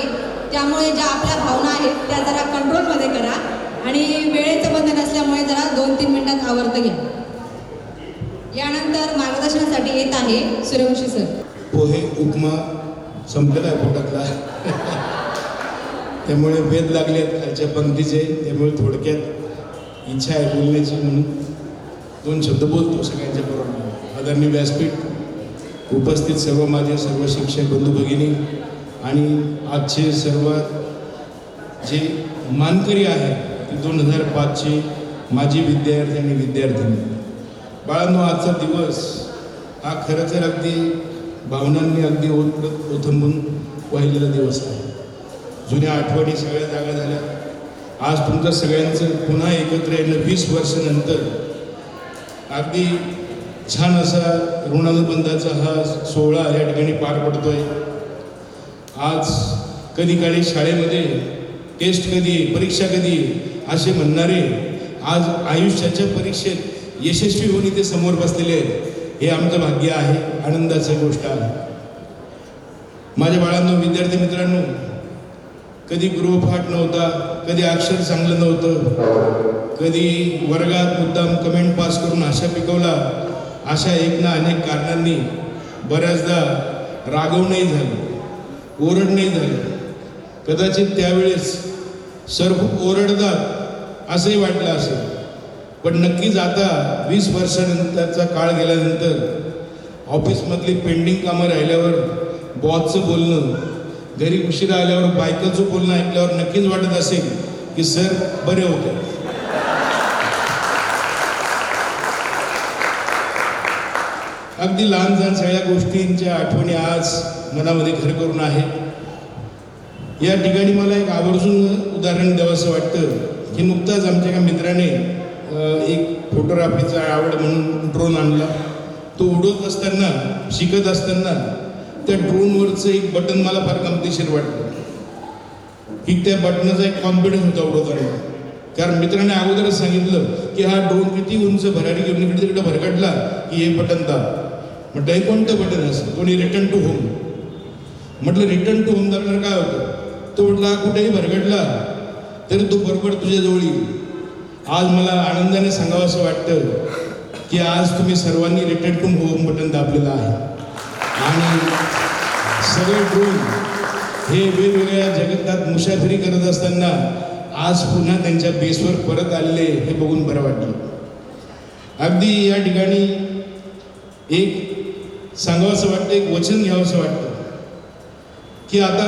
त्यामुळे ज्या आपल्या भावना आहेत त्या जरा कंट्रोलमध्ये करा आणि वेळेचं बंधन असल्यामुळे जरा 2-3 मिनिटात आवर्त घ्या. यानंतर मार्गदर्शनासाठी येत आहे सूर्यवंशी सर. पोहे उपमा संपलेला आहे पोटातला, त्यामुळे वेध लागले आहेत खालच्या पंक्तीचे. त्यामुळे थोडक्यात इच्छा आहे बोलण्याची म्हणून 2 शब्द बोलतो सगळ्यांच्या बरोबर. आदरणीय व्यासपीठ, उपस्थित सर्व शिक्षक बंधू भगिनी आणि आजचे सर्व जे मानकरी आहेत ते 2005चे माजी विद्यार्थी आणि विद्यार्थिनी. बाळांनो, आजचा दिवस हा खरं तर अगदी भावनांनी अगदी ओथंबून वाहिलेला दिवस आहे. जुन्या आठवणी सगळ्या जागा झाल्या. आज तुमचं सगळ्यांचं पुन्हा एकत्र येणं 20 वर्षानंतर अगदी छान असा ऋणानुबंधाचा हा सोहळा या ठिकाणी पार पडतोय. आज कधी काळी शाळेमध्ये टेस्ट कधी, परीक्षा कधी असे म्हणणारे आज आयुष्याच्या परीक्षेत यशस्वी होऊन इथे समोर बसलेले आहेत. हे आमचं भाग्य आहे, आनंदाची गोष्ट आहे. माझ्या बाळांनो, विद्यार्थी मित्रांनो, कधी गृहपाठ नव्हता, कधी अक्षर चांगलं नव्हतं, कधी वर्गात मुद्दाम कमेंट पास करून आशा पिकवला. अशा एक ना अनेक कारणांनी बऱ्याचदा रागवणंही झालं, ओरडणंही झालं. कदाचित त्यावेळेस सर खूप ओरडतात असंही वाटलं असेल. पण नक्कीच आता 20 वर्षानंतरचा काळ गेल्यानंतर ऑफिसमधली पेंडिंग कामं राहिल्यावर बॉसचं बोलणं, घरी उशिरा आल्यावर बायकोचं बोलणं ऐकल्यावर नक्कीच वाटत असेल की सर बरे होते. अगदी लहान लहान सगळ्या गोष्टींच्या आठवणी आज मनामध्ये घर करून आहे. या ठिकाणी मला एक आवर्जून उदाहरण द्यावंसं वाटतं की नुकताच आमच्या एका मित्राने एक फोटोग्राफीचा आवड म्हणून ड्रोन आणला. तो उडवत असताना, शिकत असताना त्या ड्रोनवरचं एक बटन मला फार गमतीशीर वाटलं की त्या बटनाचा एक कॉन्फिडन्स होता उडवताना. कारण मित्राने अगोदरच सांगितलं की हा ड्रोन किती उंच भरारी घेऊन इकडे तिकडे भरकटला की हे बटन दाब. म्हटलं हे कोणतं बटन असतं? कोणी रिटर्न टू होम. म्हटलं रिटर्न टू होम दाबल्यावर काय होतं? तो म्हटलं हा कुठेही भरकटला तरी तो बरोबर तुझ्याजवळ येईल. आज मला आनंदाने सांगावं असं वाटतं की आज तुम्ही सर्वांनी रिटर्न टू होम बटन दाबलेलं आहे आणि सगळे ड्रोन हे वेगवेगळ्या जगतात मुसाफिरी करत असताना आज पुन्हा त्यांच्या बेसवर परत आलेले हे बघून बरं वाटलं. अगदी या ठिकाणी एक सांगावंसं वाटतं, एक वचन घ्यावंसं वाटतं की आता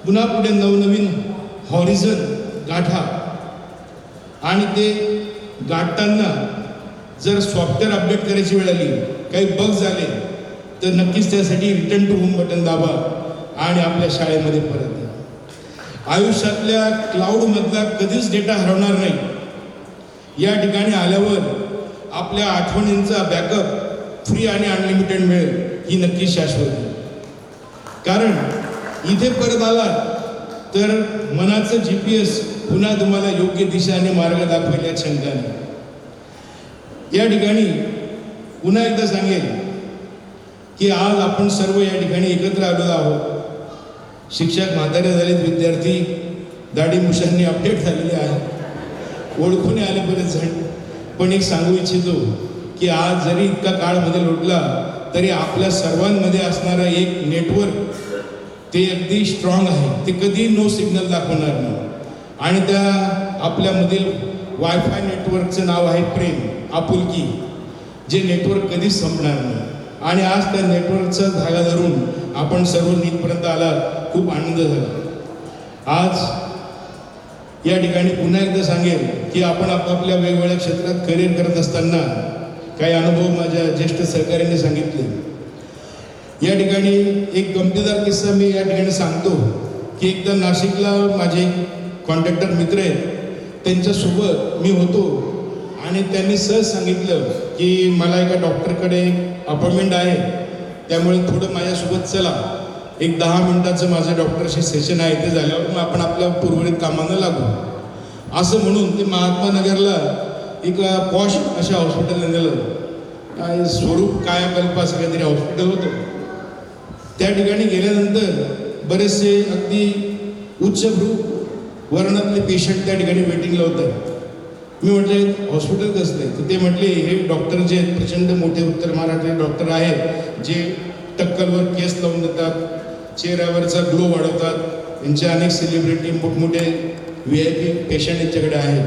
पुन्हा पुढे नवनवीन हॉरिझन गाठा आणि ते गाठताना जर सॉफ्टवेअर अपडेट करायची वेळ आली, काही बग झाले तर नक्कीच त्यासाठी रिटर्न टू होम बटन दाबा आणि आपल्या शाळेमध्ये परत या. आयुष्यातल्या क्लाउडमधला कधीच डेटा हरवणार नाही. या ठिकाणी आल्यावर आपल्या आठवणींचा बॅकअप फ्री आणि अनलिमिटेड मिळेल ही नक्की शाश्वत आहे. कारण इथे परत आला तर मनाचं GPS पुन्हा तुम्हाला योग्य दिशा आणि मार्ग दाखवेल यात शंका नाही. या ठिकाणी पुन्हा एकदा सांगेल की आज आपण सर्व या ठिकाणी एकत्र आलेलो आहोत. शिक्षक म्हातारे झालेत, विद्यार्थी दाढी मुशांनी अपडेट झालेले आहे, ओळखून आले बरेच जण. पण एक सांगू इच्छितो की आज जरी इतका काळमध्ये लोटला तरी आपल्या सर्वांमध्ये असणारं एक नेटवर्क ते अगदी स्ट्रॉंग आहे. ते कधी नो सिग्नल दाखवणार नाही आणि त्या आपल्यामधील वायफाय नेटवर्कचं नाव आहे प्रेम, आपुलकी, जे नेटवर्क कधीच संपणार नाही. आणि आज त्या नेटवर्कचा धागा धरून आपण सर्व नीतपर्यंत आला. खूप आनंद झाला. आज या ठिकाणी पुन्हा एकदा सांगेन की आपण आपापल्या वेगवेगळ्या क्षेत्रात करिअर करत असताना काही अनुभव माझ्या ज्येष्ठ सहकाऱ्यांनी सांगितले. या ठिकाणी एक गमतीदार किस्सा मी या ठिकाणी सांगतो की एकदा नाशिकला माझे कॉन्ट्रॅक्टर मित्र आहेत, त्यांच्यासोबत मी होतो आणि त्यांनी सहज सांगितलं की मला एका डॉक्टरकडे अपॉइंटमेंट आहे, त्यामुळे थोडं माझ्यासोबत चला, एक 10 मिनिटाचं माझं डॉक्टरशी सेशन आहे, ते झाल्यावर मग आपण आपल्या उर्वरित कामांना लागू. असं म्हणून ते महात्मा नगरला एक पॉश अशा हॉस्पिटलला नेलं. स्वरूप कायाकल्प असं काहीतरी हॉस्पिटल होतं. त्या ठिकाणी गेल्यानंतर बरेचसे अगदी उच्चभ्रू वर्णातले पेशंट त्या ठिकाणी वेटिंगला होते. मी म्हटलं हॉस्पिटल कसलं आहे? तर ते म्हटले हे डॉक्टर जे आहेत प्रचंड मोठे उत्तर महाराष्ट्राचे डॉक्टर आहेत, जे टक्कलवर केस लावून देतात, चेहऱ्यावरचा ग्लो वाढवतात, यांचे अनेक सेलिब्रिटी मोठमोठे VIP पेशंट यांच्याकडे आहेत.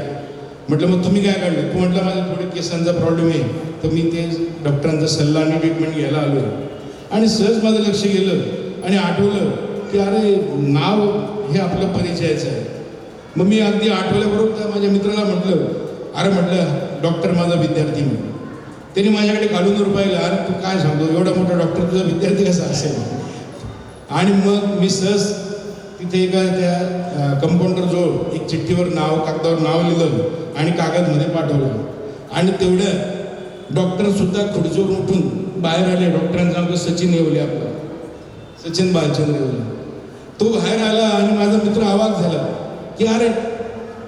म्हटलं मग तुम्ही काय काढलं? तू म्हटलं माझा थोडे केसांचा प्रॉब्लेम आहे, तर मी ते डॉक्टरांचा सल्ला आणि ट्रीटमेंट घ्यायला आलो आहे. आणि सहज माझं लक्ष गेलं आणि आठवलं की अरे नाव हे आपलं परिचयाचं आहे. मग मी अगदी आठवल्याबरोबर त्या माझ्या मित्राला म्हटलं, अरे म्हटलं डॉक्टर माझा विद्यार्थी म्हणून. त्यांनी माझ्याकडे घालून पाहिलं, अरे तू काय सांगतो, एवढा मोठा डॉक्टर तुझा विद्यार्थी कसा असेल? आणि मग मी सहज तिथे एका त्या कंपाऊंडरजवळ एक चिठ्ठीवर नाव, कागदावर नाव लिहिलं आणि कागदमध्ये पाठवलं. आणि तेवढं डॉक्टरसुद्धा खुर्चीवरून उठून बाहेर आले. डॉक्टरांचं नाव सचिन येवले, आपलं सचिन बालचंद्र येवले. तो बाहेर आला आणि माझा मित्र अवाक झाला की अरे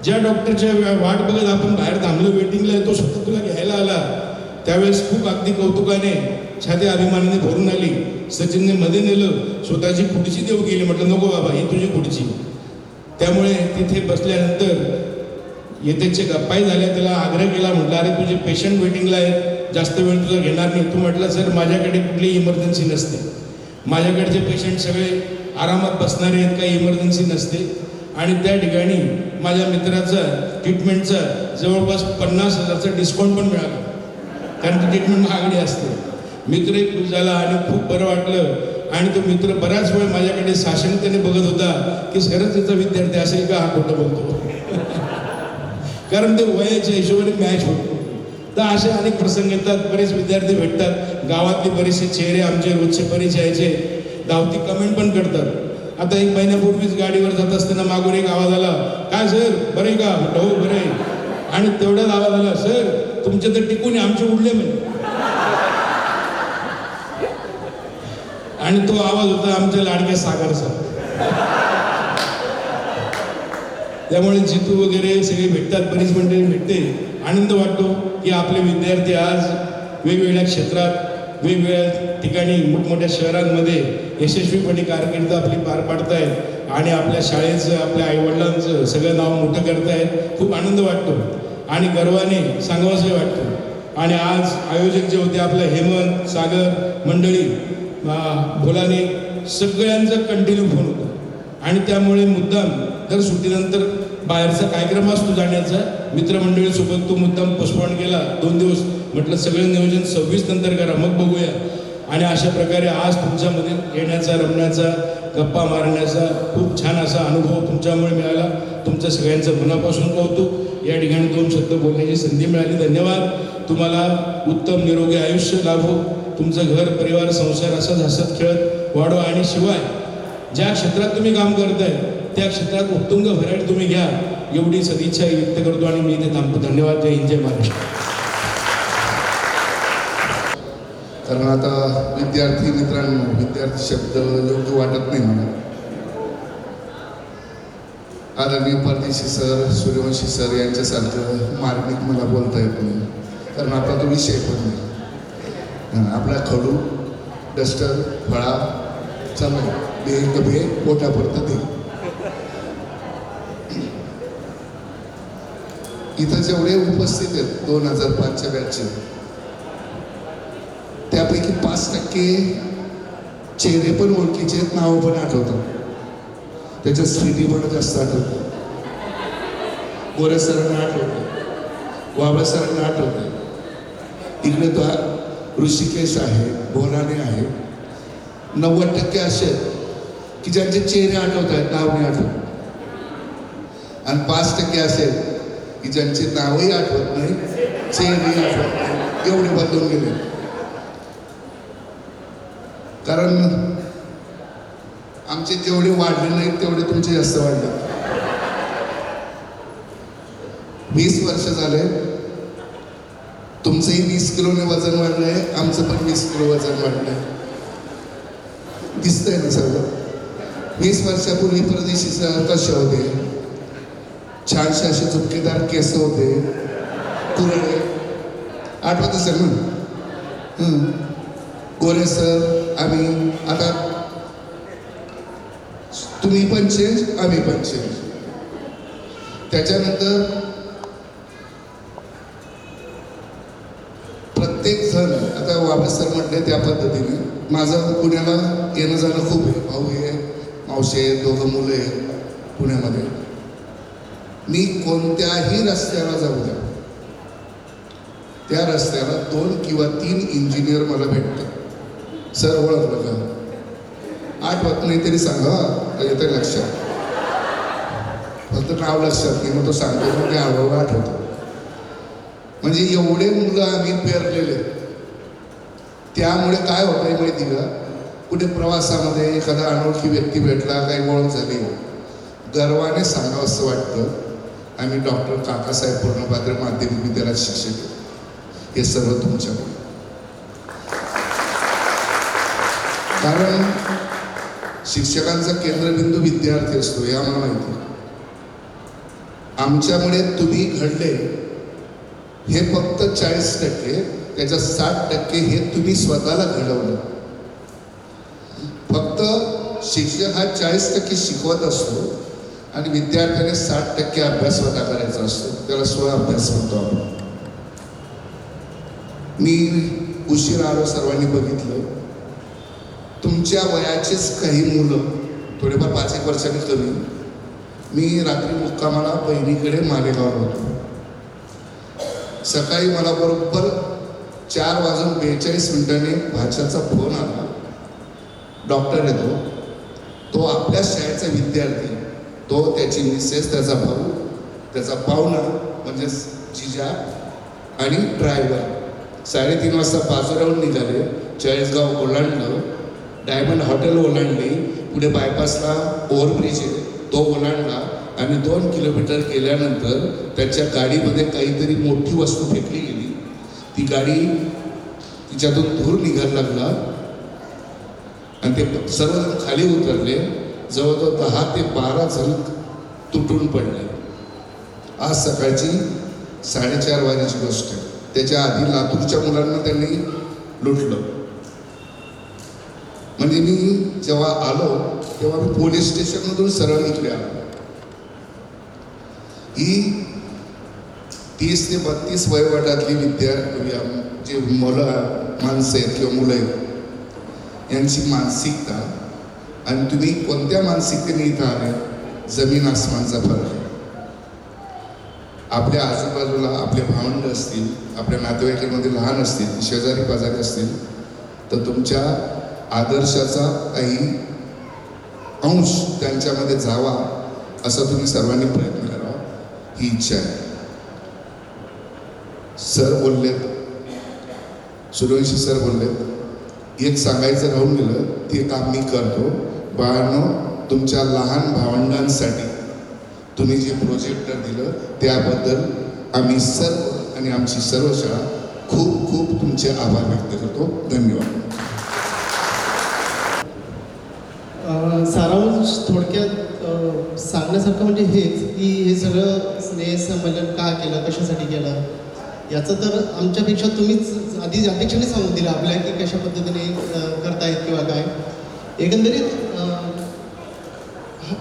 ज्या डॉक्टरच्या वाट बघत आपण बाहेर थांबलो वेटिंगला, तो स्वतः तुला घ्यायला आला. त्यावेळेस खूप अगदी कौतुकाने छाती अभिमानाने भरून आली. सचिनने मध्ये नेलं, स्वतःची खुर्ची देऊ गेली. म्हटलं नको बाबा, ही तुझी खुर्ची. त्यामुळे तिथे बसल्यानंतर येतेचे गप्पाही झाल्या. त्याला आग्रह केला, म्हटलं अरे तुझे पेशंट वेटिंगला आहेत, जास्त वेळ तुझा घेणार नाही. तू म्हटलं सर माझ्याकडे कुठली इमर्जन्सी नसते, माझ्याकडचे पेशंट सगळे आरामात बसणारे आहेत, काही इमर्जन्सी नसते. आणि त्या ठिकाणी माझ्या मित्राचा ट्रीटमेंटचा जवळपास 50,000चा डिस्काउंट पण मिळाला, कारण ती ट्रीटमेंट महागडी असते. मित्रही खुश झाला आणि खूप बरं वाटलं. आणि तो मित्र बराच वेळ माझ्याकडे साशंकतेने बघत होता की खरंच त्याचा विद्यार्थी असेल का, हा खोटं बोलतो. कारण ते वयाच्या हिशोबाने मॅच होतो. तर असे अनेक प्रसंग येतात, बरेच विद्यार्थी भेटतात, गावातले बरेचसे चेहरे आमचे रोजचे परिचयाचे धावती कमेंट पण करतात. आता 1 महिन्यापूर्वीच गाडीवर जात असताना मागून एक आवाज आला, काय सर बरं आहे का? म्हटलं हो बरं आहे. आणि तेवढ्याच आवाज आला, सर तुमचे तर टिकून आमचे उडले म्हणे. आणि तो आवाज होता आमच्या लाडक्या सागरचा. त्यामुळे जितू वगैरे सगळे भेटतात, बरीच मंडळी भेटते. आनंद वाटतो की आपले विद्यार्थी आज वेगवेगळ्या क्षेत्रात वेगवेगळ्या ठिकाणी मोठमोठ्या शहरांमध्ये यशस्वीपणे कारकीर्द आपली पार पाडतायत आणि आपल्या शाळेचं, आपल्या आईवडिलांचं सगळं नाव मोठं करतायत. खूप आनंद वाटतो आणि गर्वाने सांगावंसं वाटतं. आणि आज आयोजक जे होते आपल्या हेमंत, सागर मंडळी, भोलाने, सगळ्यांचा कंटिन्यू फोन होता. आणि त्यामुळे मुद्दाम दर सुट्टीनंतर बाहेरचा कार्यक्रम असतो जाण्याचा, मित्रमंडळीसोबत तो मुद्दाम पोस्टपोन केला 2 दिवस. म्हटलं सगळं नियोजन 26 नंतर करा, मग बघूया. आणि अशा प्रकारे आज तुमच्यामध्ये येण्याचा, रमण्याचा, गप्पा मारण्याचा खूप छान असा अनुभव तुमच्यामुळे मिळाला. तुमच्या सगळ्यांचं मनापासून कौतुक. या ठिकाणी 2 शब्द बोलण्याची संधी मिळाली, धन्यवाद. तुम्हाला उत्तम निरोगी आयुष्य लाभो, तुमचं घर, परिवार, संसार असंच हसत खेळत वाढो. आणि शिवाय ज्या क्षेत्रात तुम्ही काम करताय त्या क्षेत्रात उत्तुंग व्हरायटी तुम्ही घ्या, एवढी सदिच्छा व्यक्त करतो आणि मी इथे थांबतो. धन्यवाद. जय हिंद, जय महाराष्ट्र. कारण आता विद्यार्थी मित्रांनो, विद्यार्थी शब्द योग्य वाटत नाही मला. आदरणीय परदेशी सर, सूर्यवंशी सर यांच्यासारखं मार्मिक मला बोलता येत नाही, कारण आपला तो विषय पण नाही. आपला खडू, डस्टर, फळा चालू बे पोटापुरतं ते. इथं जेवढे उपस्थित आहेत 2005च्या बॅचचे, त्यापैकी 5% चेहरे पण ओळखीचे आहेत, नावं पण आठवतात. त्याच्यात स्थिती पण जास्त आठवतं. गोरे सरांना आठवतं, वाबळा सरांना आठवतं. इकडे तो ऋषिकेश आहे, भोलाने आहे. 90% असे की ज्यांचे चेहरे आठवत आहेत, नाव नाही आठवत. आणि 5% असेल की ज्यांचे नावही आठवत नाही, चेहरेही आठवत नाही, एवढे बदलून गेले. कारण आमचे जेवढे वाढले नाहीत तेवढे तुमचे जास्त वाढले. 20 वर्ष झाले, तुमचंही 20 किलोने वजन वाढलंय, आमचं पण 20 किलो वजन वाढलंय. दिसतंय ना सर्व. 20 वर्षापूर्वी परदेशी कसे होते, छानसे असे झुपकेदार केस होते, कुरळे, आठवत असेल ना. गोरे सर, आम्ही, आता तुम्ही पण चेंज, आम्ही पण चेंज. त्याच्यानंतर प्रत्येक जण, आता वापस सर म्हटले त्या पद्धतीने माझं पुण्याला येणं जाणं खूप आहे. भाऊ आहे, मावशी आहे, दोघं मुलं आहेत पुण्यामध्ये. मी कोणत्याही रस्त्याला जाऊ द्या, त्या रस्त्याला 2 किंवा 3 इंजिनियर मला भेटतात. सर ओळखलं का? आठवत नाही तरी सांगा, येतं लक्षात. फक्त नाव लक्षात नाही, मग तो सांगतो मग ते हळूहळू आठवतो. म्हणजे एवढे मुलं आम्ही पेरलेले. त्यामुळे काय होतंय माहिती का, कुठे प्रवासामध्ये एखादा अनोळखी व्यक्ती भेटला, काही ओळख झाली, गर्वाने सांगावं असं वाटतं, आम्ही डॉक्टर काकासाहेब पूर्णपात्र माध्यमिक विद्यालयात शिक्षक. हे सर्व तुमच्यामुळे. कारण शिक्षकांचा केंद्रबिंदू विद्यार्थी असतो, हे आम्हाला माहिती. आमच्यामुळे तुम्ही घडले हे फक्त 40%, त्याच्या 60% हे तुम्ही स्वतःला घडवलं. फक्त शिक्षक हा 40% शिकवत असतो आणि विद्यार्थ्याने 60% अभ्यास स्वतः करायचा असतो, त्याला स्वअभ्यास म्हणतो आपण. मी उशीर आलो, सर्वांनी बघितलं. तुमच्या वयाचेच काही मुलं, थोडेफार 5-1 वर्षांनी कमी, मी रात्री मुक्कामाला बहिणीकडे मालेगावला होतो. सकाळी मला बरोबर 4:42 भाच्याचा फोन आला. डॉक्टर येतो, तो आपल्या शाळेचा विद्यार्थी, तो, त्याची मिसेस, त्याचा भाऊ, त्याचा पाहुणा म्हणजे जिजा आणि ड्रायव्हर 3:30 वाजता पाचोऱ्याहून निघाले. 40गाव ओलांडलं, डायमंड हॉटेल ओलांडली, पुढे बायपासला ओव्हरब्रिज आहे तो ओलांडला आणि 2 किलोमीटर गेल्यानंतर त्यांच्या गाडीमध्ये काहीतरी मोठी वस्तू फेकली गेली. ती गाडी, तिच्यातून धूर निघायला लागला आणि ते सर्वजण खाली उतरले. जवळजवळ 10 ते 12 जण तुटून पडले. आज सकाळची 4:30 वाजेची गोष्ट आहे. त्याच्या आधी लातूरच्या मुलांना त्यांनी लुटलं. म्हणजे मी जेव्हा आलो तेव्हा मी पोलीस स्टेशनमधून सरळ इकडे आलो. ही 30 ते 32 वयोगटातली जे माणसं आहेत किंवा मुलं आहेत, यांची मानसिकता आणि तुम्ही कोणत्या मानसिकतेने इथं आले, जमीन आसमानचा फरक आहे. आपल्या आजूबाजूला आपले भावंड असतील, आपल्या नातेवाईकांमध्ये लहान असतील, शेजारी पाजारी असतील, तर तुमच्या आदर्शाचा काही अंश त्यांच्यामध्ये जावा असा तुम्ही सर्वांनी प्रयत्न करावा, ही इच्छा आहे. सर बोललेत, सूर्यवंशी सर बोललेत, एक सांगायचं राहून गेलं, ते काम मी करतो. बाळांनो, तुमच्या लहान भावंडांसाठी तुम्ही जे प्रोजेक्टर दिलं त्याबद्दल आम्ही सर्व आणि आमची सर्व शाळा खूप खूप तुमचे आभार व्यक्त करतो. धन्यवाद. सारांश थोडक्यात सांगण्यासारखं म्हणजे हेच की हे सगळं स्नेहसंमेलन का केलं, कशासाठी केलं, याचं तर आमच्यापेक्षा तुम्हीच आधी अध्यक्षांनी सांगून दिलं आपल्या की कशा पद्धतीने करतायत किंवा काय. एकंदरीत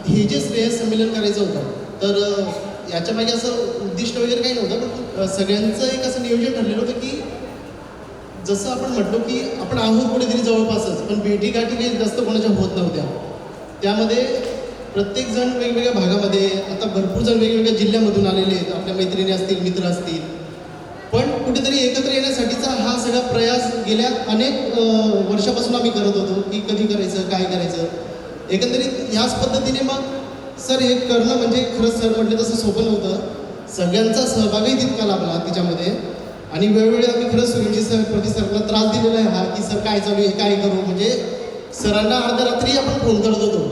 हे जे स्नेहसंमेलन करायचं होतं, तर याच्यामागे असं उद्दिष्ट वगैरे काही नव्हतं, पण सगळ्यांचं एक असं नियोजन ठरलेलं होतं की जसं आपण म्हटलो की आपण आहोत कुठेतरी जवळपासच, पण भेटीगाठी काही जास्त कोणाच्या होत नव्हत्या. त्यामध्ये प्रत्येकजण वेगवेगळ्या भागामध्ये, आता भरपूर जण वेगवेगळ्या जिल्ह्यामधून आलेले आहेत, आपल्या मैत्रिणी असतील, मित्र असतील, पण कुठेतरी एकत्र येण्यासाठीचा हा सगळा प्रयास गेल्या अनेक वर्षापासून आम्ही करत होतो की कधी करायचं, काय करायचं. एकंदरीत ह्याच पद्धतीने मग सर हे करणं म्हणजे खरंच सर म्हटलं तसं सोपं नव्हतं. सगळ्यांचा सहभागही तितका लाभला त्याच्यामध्ये आणि वेळोवेळी आम्ही खरंच सुरेंजी सर प्रति सरला त्रास दिलेला आहे हा की सर काय चालू आहे काय करू. म्हणजे सरांना अर्ध्या रात्री आपण फोन करत होतो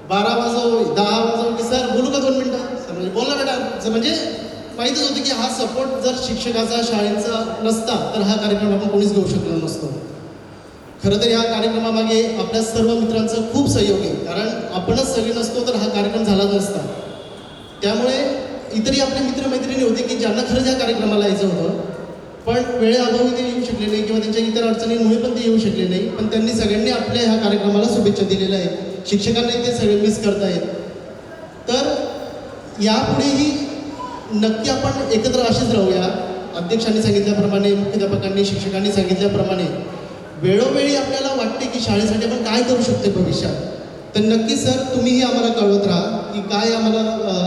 12 वाजो 10 वाजो की सर बोलू का 2 मिनटं. सर म्हणजे बोल ना बेटा. म्हणजे माहीतच होतं की हा सपोर्ट जर शिक्षकाचा शाळेचा नसता तर हा कार्यक्रम आपण कोणीच घेऊ शकलो नसतो. खरं तर ह्या कार्यक्रमामागे आपल्या सर्व मित्रांचं खूप सहयोग आहे. कारण आपणच सगळे नसतो तर हा कार्यक्रम झालाच नसता. त्यामुळे इतरही आपले मित्रमैत्रिणी होते की ज्यांना खरंच या कार्यक्रमाला यायचं होतं पण वेळेअभावी ते येऊ शकले नाही किंवा त्यांच्या इतर अडचणींमुळे पण ते येऊ शकले नाही. पण त्यांनी सगळ्यांनी आपल्या ह्या कार्यक्रमाला शुभेच्छा दिलेल्या आहेत. शिक्षकांनाही ते सगळे मिस करतायत. तर यापुढेही नक्की आपण एकत्र असेच राहूया. अध्यक्षांनी सांगितल्याप्रमाणे मुख्याध्यापकांनी शिक्षकांनी सांगितल्याप्रमाणे वेळोवेळी आपल्याला वाटते की शाळेसाठी आपण काय करू शकतो भविष्यात. तर नक्की सर तुम्हीही आम्हाला कळवत राहा की काय आम्हाला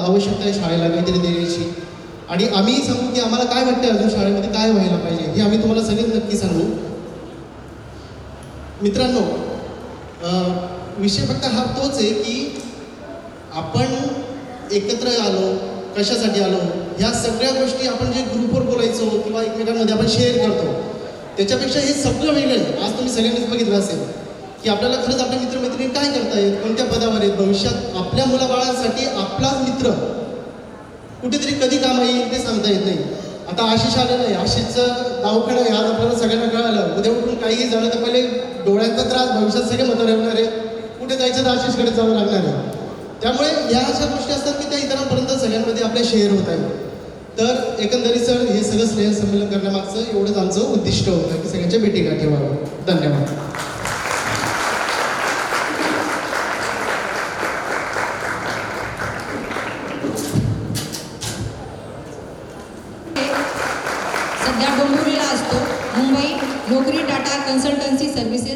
आवश्यकता आहे शाळेला काहीतरी देण्याची. आणि आम्ही सांगू की आम्हाला काय वाटतं अजून शाळेमध्ये काय व्हायला पाहिजे हे आम्ही तुम्हाला सगळेच नक्की सांगू. मित्रांनो विषय फक्त हा तोच आहे की आपण एकत्र आलो कशासाठी आलो. ह्या सगळ्या गोष्टी आपण जे ग्रुपवर बोलायचो किंवा एकमेकांमध्ये आपण शेअर करतो त्याच्यापेक्षा हे सगळं वेगळं आहे. आज तुम्ही सगळ्यांनीच बघितलं असेल की आपल्याला खरंच आपले मित्रमैत्रिणी काय करतायत कोणत्या पदावर आहेत भविष्यात आपल्या मुलाबाळांसाठी आपलाच मित्र कुठेतरी कधी काम येईल ते सांगता येत नाही. आता आशिष आलेलं आहे. आशिषचं दवाखाना आहे आज आपल्याला सगळ्यांना कळालं. उद्या उठून काहीही झालं तर पहिले डोळ्यांचा त्रास भविष्यात सगळे म्हातारे होणार आहे. कुठे जायचं तर आशिषकडे जावं लागणार आहे. त्यामुळे ह्या अशा गोष्टी असतात की त्या इतरांपर्यंत सगळ्यांमध्ये आपल्या शेअर होत आहेत. तर एकंदरीत सर हे सगळं स्नेहसंमेलन करण्यामागचं एवढंच आमचं उद्दिष्ट होतं की सगळ्यांच्या भेटीगाठी व्हावं. धन्यवाद. सध्या डोंबिवलीला असतो. मुंबई नोकरी टाटा कन्सल्टन्सी सर्व्हिसेस